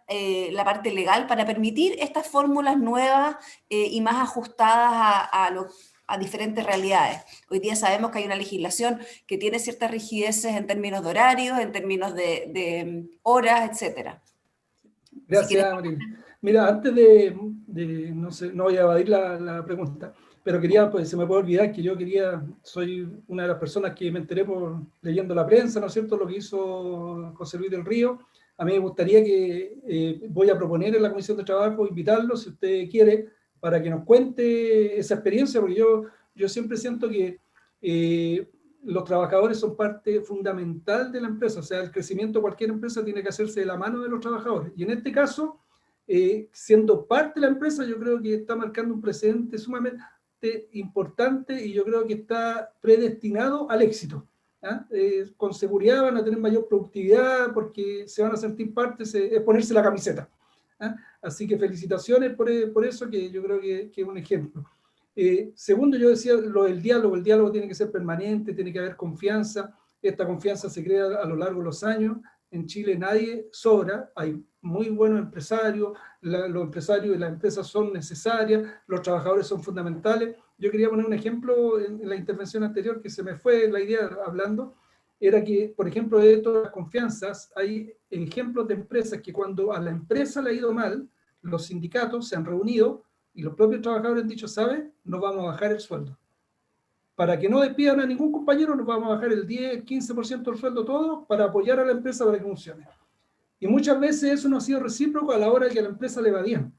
la parte legal para permitir estas fórmulas nuevas y más ajustadas a diferentes realidades? Hoy día sabemos que hay una legislación que tiene ciertas rigideces en términos de horarios, en términos de horas, etcétera. Gracias, Marín. Mira, antes no sé, no voy a evadir la pregunta, pero quería, pues se me puede olvidar que soy una de las personas que me enteré leyendo la prensa, ¿no es cierto?, lo que hizo José Luis del Río. A mí me gustaría voy a proponer en la Comisión de Trabajo, invitarlo, si usted quiere, para que nos cuente esa experiencia, porque yo siempre siento que los trabajadores son parte fundamental de la empresa, o sea, el crecimiento de cualquier empresa tiene que hacerse de la mano de los trabajadores, y en este caso, siendo parte de la empresa, yo creo que está marcando un precedente sumamente importante y yo creo que está predestinado al éxito. con seguridad van a tener mayor productividad porque se van a sentir parte, es ponerse la camiseta. Así que felicitaciones por eso, que yo creo que es un ejemplo. Segundo, yo decía lo del diálogo. El diálogo tiene que ser permanente, tiene que haber confianza. Esta confianza se crea a lo largo de los años. En Chile nadie sobra, hay muy buenos empresarios, los empresarios y las empresas son necesarias, los trabajadores son fundamentales. Yo quería poner un ejemplo en la intervención anterior, que se me fue la idea hablando, era que, por ejemplo, de todas las confianzas, hay ejemplos de empresas que cuando a la empresa le ha ido mal, los sindicatos se han reunido y los propios trabajadores han dicho, ¿sabe? Nos vamos a bajar el sueldo. Para que no despidan a ningún compañero, nos vamos a bajar el 10, el 15% del sueldo todo para apoyar a la empresa para que funcione. Y muchas veces eso no ha sido recíproco a la hora de que a la empresa le va bien.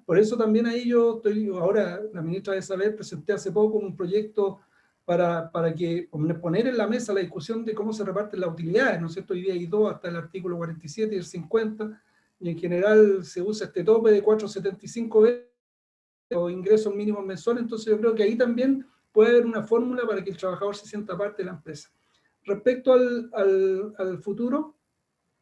Por eso también ahí yo estoy, ahora la ministra Isabel presenté hace poco un proyecto para que poner en la mesa la discusión de cómo se reparten las utilidades, ¿no es cierto? Hoy día hay dos, hasta el artículo 47 y el 50, y en general se usa este tope de 4,75 veces o ingresos mínimos mensuales, entonces yo creo que ahí también puede haber una fórmula para que el trabajador se sienta parte de la empresa. Respecto al futuro,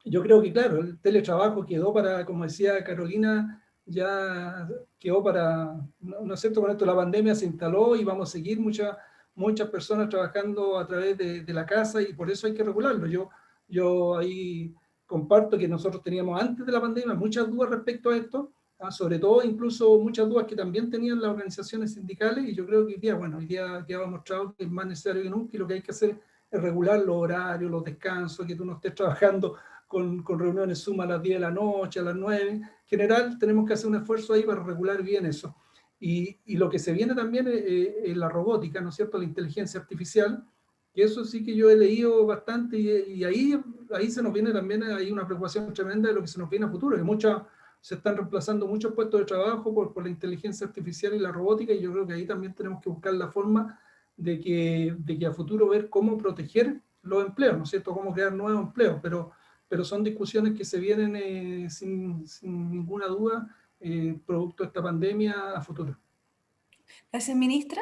yo creo que, claro, el teletrabajo quedó para, como decía Carolina, ya quedó para, ¿no es cierto? Con esto la pandemia se instaló y vamos a seguir muchas personas trabajando a través de la casa y por eso hay que regularlo. Yo ahí comparto que nosotros teníamos antes de la pandemia muchas dudas respecto a esto, sobre todo incluso muchas dudas que también tenían las organizaciones sindicales y yo creo que hoy día quedaba mostrado que es más necesario que nunca y lo que hay que hacer es regular los horarios, los descansos, que tú no estés trabajando con reuniones Zoom a las 10 de la noche, a las 9. En general, tenemos que hacer un esfuerzo ahí para regular bien eso. Y lo que se viene también es la robótica, ¿no es cierto? La inteligencia artificial, que eso sí que yo he leído bastante y ahí se nos viene también, hay una preocupación tremenda de lo que se nos viene a futuro, que se están reemplazando muchos puestos de trabajo por la inteligencia artificial y la robótica, y yo creo que ahí también tenemos que buscar la forma de que a futuro ver cómo proteger los empleos, ¿no es cierto? Cómo crear nuevos empleos, pero son discusiones que se vienen sin ninguna duda producto de esta pandemia a futuro. Gracias, ministra.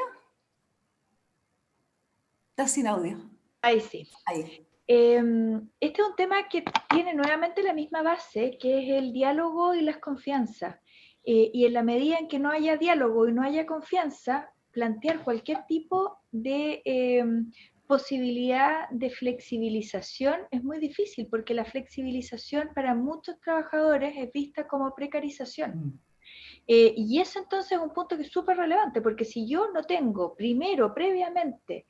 Está sin audio. Ahí sí. Ahí. Este es un tema que tiene nuevamente la misma base, que es el diálogo y las confianzas. Y en la medida en que no haya diálogo y no haya confianza, plantear cualquier tipo de posibilidad de flexibilización es muy difícil, porque la flexibilización para muchos trabajadores es vista como precarización. Y eso entonces es un punto que es súper relevante, porque si yo no tengo previamente,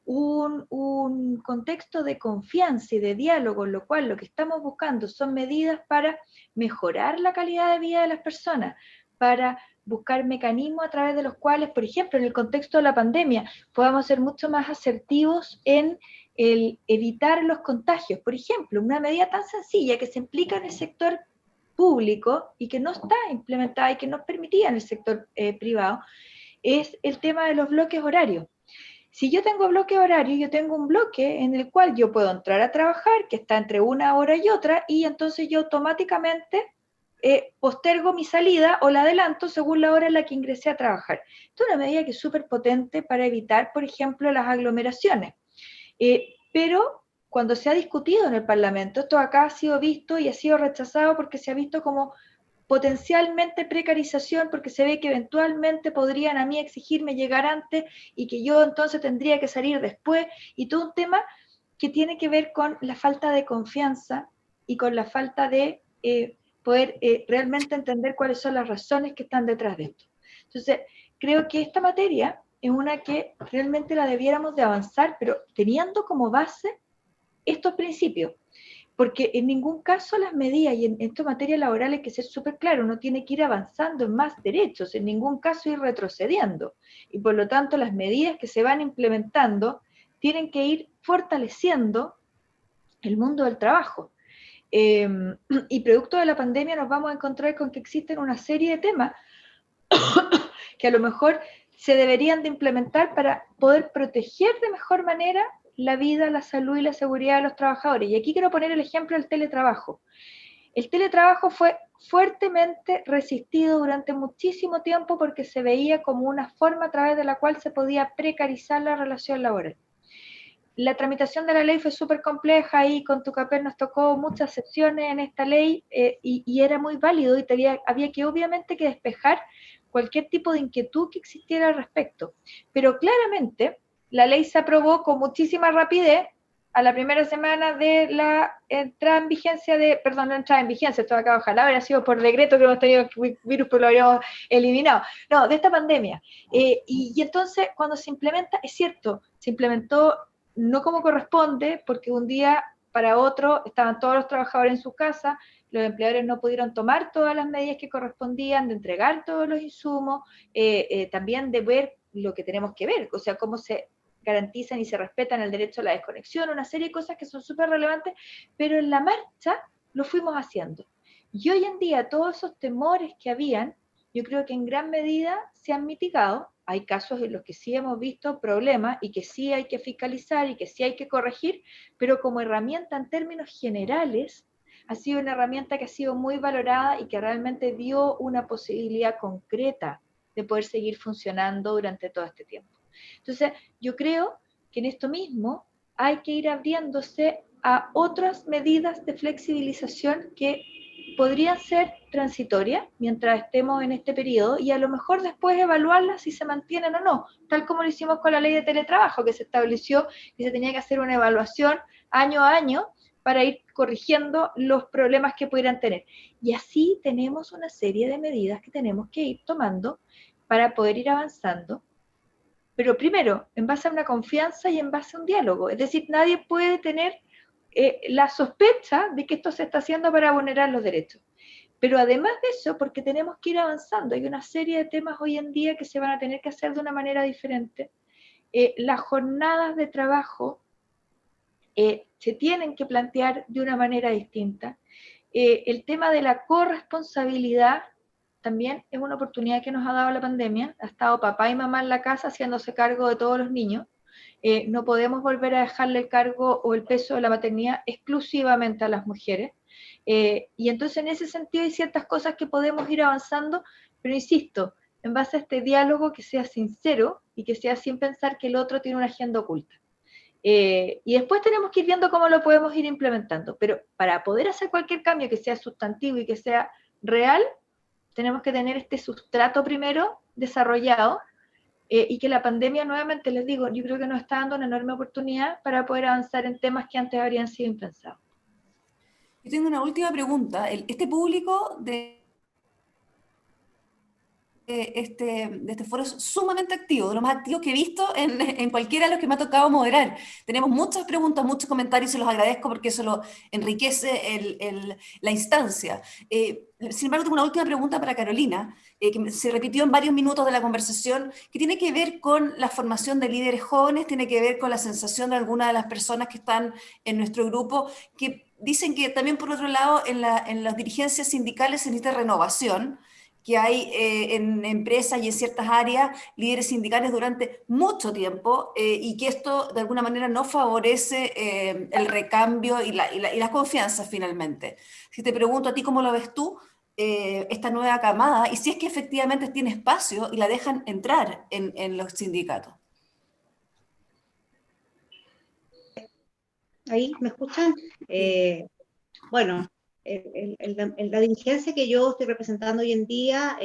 un contexto de confianza y de diálogo, en lo cual lo que estamos buscando son medidas para mejorar la calidad de vida de las personas, para buscar mecanismos a través de los cuales, por ejemplo, en el contexto de la pandemia, podamos ser mucho más asertivos en el evitar los contagios. Por ejemplo, una medida tan sencilla que se implica en el sector público y que no está implementada y que no permitía en el sector privado, es el tema de los bloques horarios. Si yo tengo bloque horario, yo tengo un bloque en el cual yo puedo entrar a trabajar, que está entre una hora y otra, y entonces yo automáticamente postergo mi salida o la adelanto según la hora en la que ingresé a trabajar. Esto es una medida que es súper potente para evitar, por ejemplo, las aglomeraciones. Pero cuando se ha discutido en el Parlamento, esto acá ha sido visto y ha sido rechazado porque se ha visto como potencialmente precarización, porque se ve que eventualmente podrían a mí exigirme llegar antes y que yo entonces tendría que salir después, y todo un tema que tiene que ver con la falta de confianza y con la falta de poder realmente entender cuáles son las razones que están detrás de esto. Entonces, creo que esta materia es una que realmente la debiéramos de avanzar, pero teniendo como base estos principios. Porque en ningún caso las medidas, y en esta materia laboral hay que ser súper claro, uno tiene que ir avanzando en más derechos, en ningún caso ir retrocediendo. Y por lo tanto las medidas que se van implementando tienen que ir fortaleciendo el mundo del trabajo. Y producto de la pandemia nos vamos a encontrar con que existen una serie de temas que a lo mejor se deberían de implementar para poder proteger de mejor manera la vida, la salud y la seguridad de los trabajadores. Y aquí quiero poner el ejemplo del teletrabajo. El teletrabajo fue fuertemente resistido durante muchísimo tiempo porque se veía como una forma a través de la cual se podía precarizar la relación laboral. la tramitación de la ley fue súper compleja y con Tucapel nos tocó muchas excepciones en esta ley y era muy válido y había que obviamente que despejar cualquier tipo de inquietud que existiera al respecto. Pero claramente la ley se aprobó con muchísima rapidez a la primera semana de la entrada en vigencia no entrada en vigencia, esto acá ojalá hubiera sido por decreto que hemos tenido virus, pero lo habríamos eliminado, no, de esta pandemia. Y entonces cuando se implementa, es cierto, se implementó no como corresponde, porque un día para otro estaban todos los trabajadores en su casa, los empleadores no pudieron tomar todas las medidas que correspondían, de entregar todos los insumos, también de ver lo que tenemos que ver, o sea, cómo se garantizan y se respetan el derecho a la desconexión, una serie de cosas que son súper relevantes, pero en la marcha lo fuimos haciendo. Y hoy en día todos esos temores que habían, yo creo que en gran medida se han mitigado. Hay casos en los que sí hemos visto problemas y que sí hay que fiscalizar y que sí hay que corregir, pero como herramienta en términos generales, ha sido una herramienta que ha sido muy valorada y que realmente dio una posibilidad concreta de poder seguir funcionando durante todo este tiempo. Entonces, yo creo que en esto mismo hay que ir abriéndose a otras medidas de flexibilización que podrían ser transitorias mientras estemos en este periodo y a lo mejor después evaluarlas si se mantienen o no, tal como lo hicimos con la ley de teletrabajo, que se estableció que se tenía que hacer una evaluación año a año para ir corrigiendo los problemas que pudieran tener. Y así tenemos una serie de medidas que tenemos que ir tomando para poder ir avanzando, pero primero, en base a una confianza y en base a un diálogo. Es decir, nadie puede tener la sospecha de que esto se está haciendo para vulnerar los derechos. Pero además de eso, porque tenemos que ir avanzando, hay una serie de temas hoy en día que se van a tener que hacer de una manera diferente. Las jornadas de trabajo se tienen que plantear de una manera distinta. El tema de la corresponsabilidad también es una oportunidad que nos ha dado la pandemia. Ha estado papá y mamá en la casa haciéndose cargo de todos los niños. No podemos volver a dejarle el cargo o el peso de la maternidad exclusivamente a las mujeres. Y entonces en ese sentido hay ciertas cosas que podemos ir avanzando, pero insisto, en base a este diálogo que sea sincero y que sea sin pensar que el otro tiene una agenda oculta. Y después tenemos que ir viendo cómo lo podemos ir implementando, pero para poder hacer cualquier cambio que sea sustantivo y que sea real, tenemos que tener este sustrato primero desarrollado, y que la pandemia, nuevamente les digo, yo creo que nos está dando una enorme oportunidad para poder avanzar en temas que antes habrían sido impensados. Yo tengo una última pregunta. Este público de este foro es sumamente activo, de los más activos que he visto en cualquiera de los que me ha tocado moderar. Tenemos muchas preguntas, muchos comentarios, y se los agradezco porque eso lo enriquece la instancia. Sin embargo, tengo una última pregunta para Carolina, que se repitió en varios minutos de la conversación, que tiene que ver con la formación de líderes jóvenes, tiene que ver con la sensación de algunas de las personas que están en nuestro grupo, que dicen que también, por otro lado, en las dirigencias sindicales se necesita renovación, que hay en empresas y en ciertas áreas líderes sindicales durante mucho tiempo, y que esto de alguna manera no favorece el recambio y la confianza finalmente. Si te pregunto a ti cómo lo ves tú, esta nueva camada, y si es que efectivamente tiene espacio y la dejan entrar en los sindicatos. ¿Ahí me escuchan? Bueno, en la dirigencia que yo estoy representando hoy en día,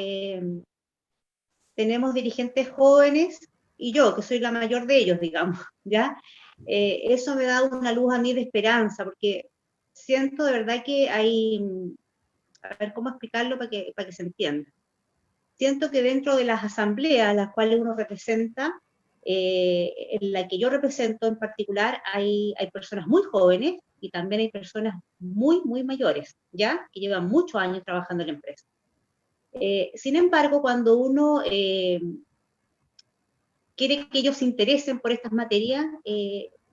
tenemos dirigentes jóvenes y yo, que soy la mayor de ellos, digamos, ¿ya? Eso me da una luz a mí de esperanza, porque siento de verdad que hay, a ver cómo explicarlo para que se entienda. Siento que dentro de las asambleas a las cuales uno representa, en la que yo represento en particular, hay personas muy jóvenes y también hay personas muy, muy mayores, ¿ya? Que llevan muchos años trabajando en la empresa. Sin embargo, cuando uno quiere que ellos se interesen por estas materias,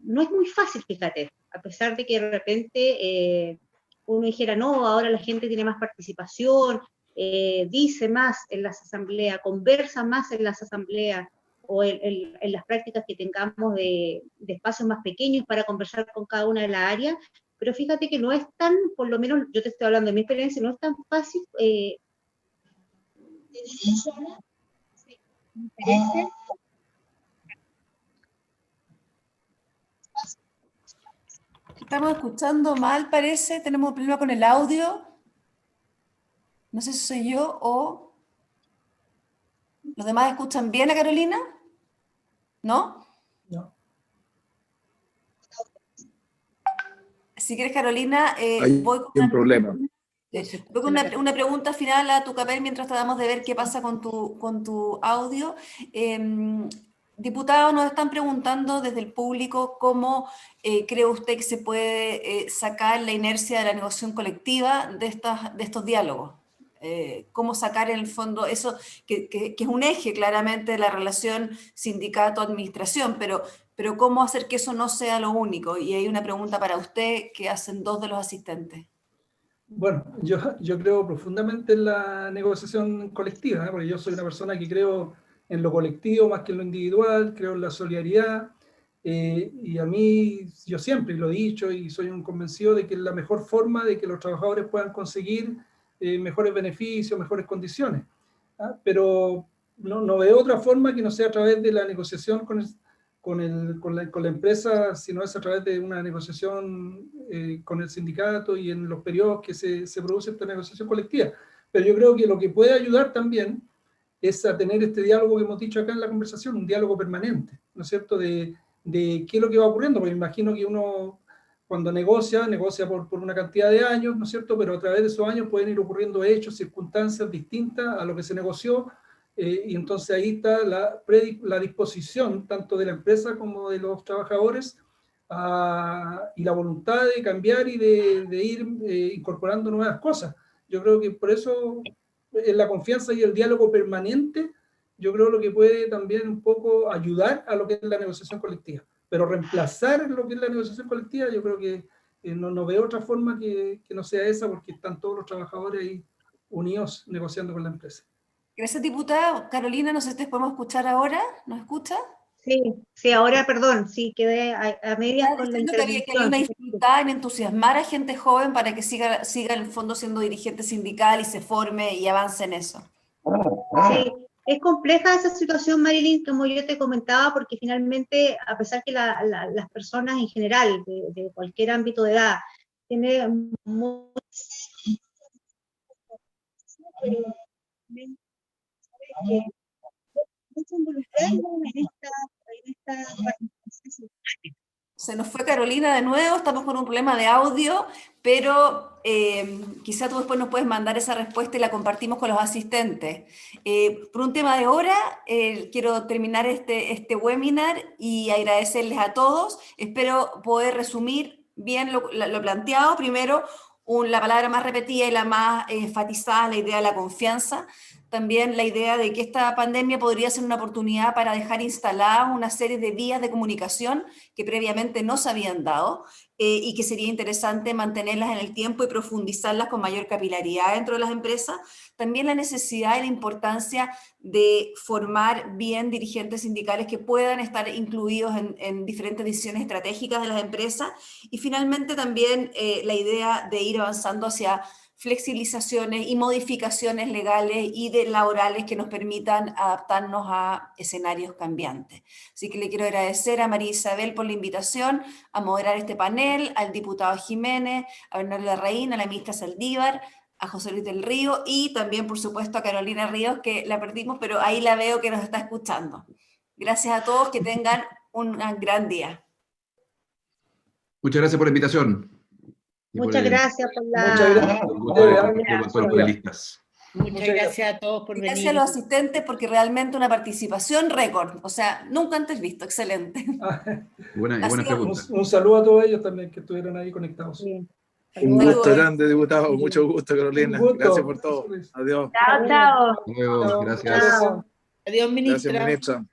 no es muy fácil, fíjate, a pesar de que de repente uno dijera, no, ahora la gente tiene más participación, dice más en las asambleas, conversa más en las asambleas, o en las prácticas que tengamos de espacios más pequeños para conversar con cada una de las áreas, pero fíjate que no es tan, por lo menos yo te estoy hablando de mi experiencia, no es tan fácil Estamos escuchando mal, parece. Tenemos un problema con el audio. No sé si soy yo o... ¿Los demás escuchan bien a Carolina? ¿No? No. Si quieres, Carolina, Hay voy con un problema. una pregunta final a Tucapel mientras tratamos de ver qué pasa con tu audio. Diputados, nos están preguntando desde el público cómo cree usted que se puede sacar la inercia de la negociación colectiva de estos diálogos. Cómo sacar en el fondo eso, que es un eje claramente de la relación sindicato-administración, pero cómo hacer que eso no sea lo único. Y hay una pregunta para usted que hacen dos de los asistentes. Bueno, yo creo profundamente en la negociación colectiva, porque yo soy una persona que creo en lo colectivo más que en lo individual, creo en la solidaridad, y a mí, yo siempre lo he dicho y soy un convencido de que es la mejor forma de que los trabajadores puedan conseguir mejores beneficios, mejores condiciones. ¿Ah? Pero no veo otra forma que no sea a través de la negociación con la empresa, sino es a través de una negociación con el sindicato y en los periodos que se produce esta negociación colectiva. Pero yo creo que lo que puede ayudar también es a tener este diálogo que hemos dicho acá en la conversación, un diálogo permanente, ¿no es cierto?, de qué es lo que va ocurriendo, porque me imagino que uno cuando negocia por una cantidad de años, ¿no es cierto?, pero a través de esos años pueden ir ocurriendo hechos, circunstancias distintas a lo que se negoció, y entonces ahí está la disposición tanto de la empresa como de los trabajadores y la voluntad de cambiar y de ir incorporando nuevas cosas. Yo creo que por eso la confianza y el diálogo permanente, yo creo lo que puede también un poco ayudar a lo que es la negociación colectiva. Pero reemplazar lo que es la negociación colectiva, yo creo que no veo otra forma que no sea esa, porque están todos los trabajadores ahí unidos negociando con la empresa. Gracias, diputada. Carolina, no sé si te podemos escuchar ahora. ¿Nos escucha? Sí, ahora, perdón, sí, quedé a medias con la intervención. Que hay una dificultad en entusiasmar a gente joven para que siga en el fondo siendo dirigente sindical y se forme y avance en eso. Sí, es compleja esa situación, Marilyn, como yo te comentaba, porque finalmente, a pesar que las personas en general, de cualquier ámbito de edad, tienen mucho involucrado en esta participación. Se nos fue Carolina de nuevo, estamos con un problema de audio, pero quizá tú después nos puedes mandar esa respuesta y la compartimos con los asistentes. Por un tema de hora, quiero terminar este webinar y agradecerles a todos. Espero poder resumir bien lo planteado. Primero, la palabra más repetida y la más enfatizada, la idea de la confianza. También la idea de que esta pandemia podría ser una oportunidad para dejar instaladas una serie de vías de comunicación que previamente no se habían dado y que sería interesante mantenerlas en el tiempo y profundizarlas con mayor capilaridad dentro de las empresas. También la necesidad y la importancia de formar bien dirigentes sindicales que puedan estar incluidos en diferentes decisiones estratégicas de las empresas. Y finalmente también la idea de ir avanzando hacia flexibilizaciones y modificaciones legales y laborales que nos permitan adaptarnos a escenarios cambiantes. Así que le quiero agradecer a María Isabel por la invitación a moderar este panel, al diputado Jiménez, a Bernardo Larraín, a la ministra Saldívar, a José Luis del Río y también, por supuesto, a Carolina Ríos, que la perdimos, pero ahí la veo que nos está escuchando. Gracias a todos, que tengan un gran día. Muchas gracias por la invitación. Muchas gracias por Muchas gracias a todos por venir. Gracias a los asistentes porque realmente una participación récord, o sea, nunca antes visto, excelente. Buena pregunta. Un saludo a todos ellos también que estuvieron ahí conectados. Bien. Un gusto grande, diputado. Mucho gusto, Carolina. Gusto. Gracias por todo. Adiós. Chao, chao. Luego, gracias. Adiós, ministra. Gracias, ministra.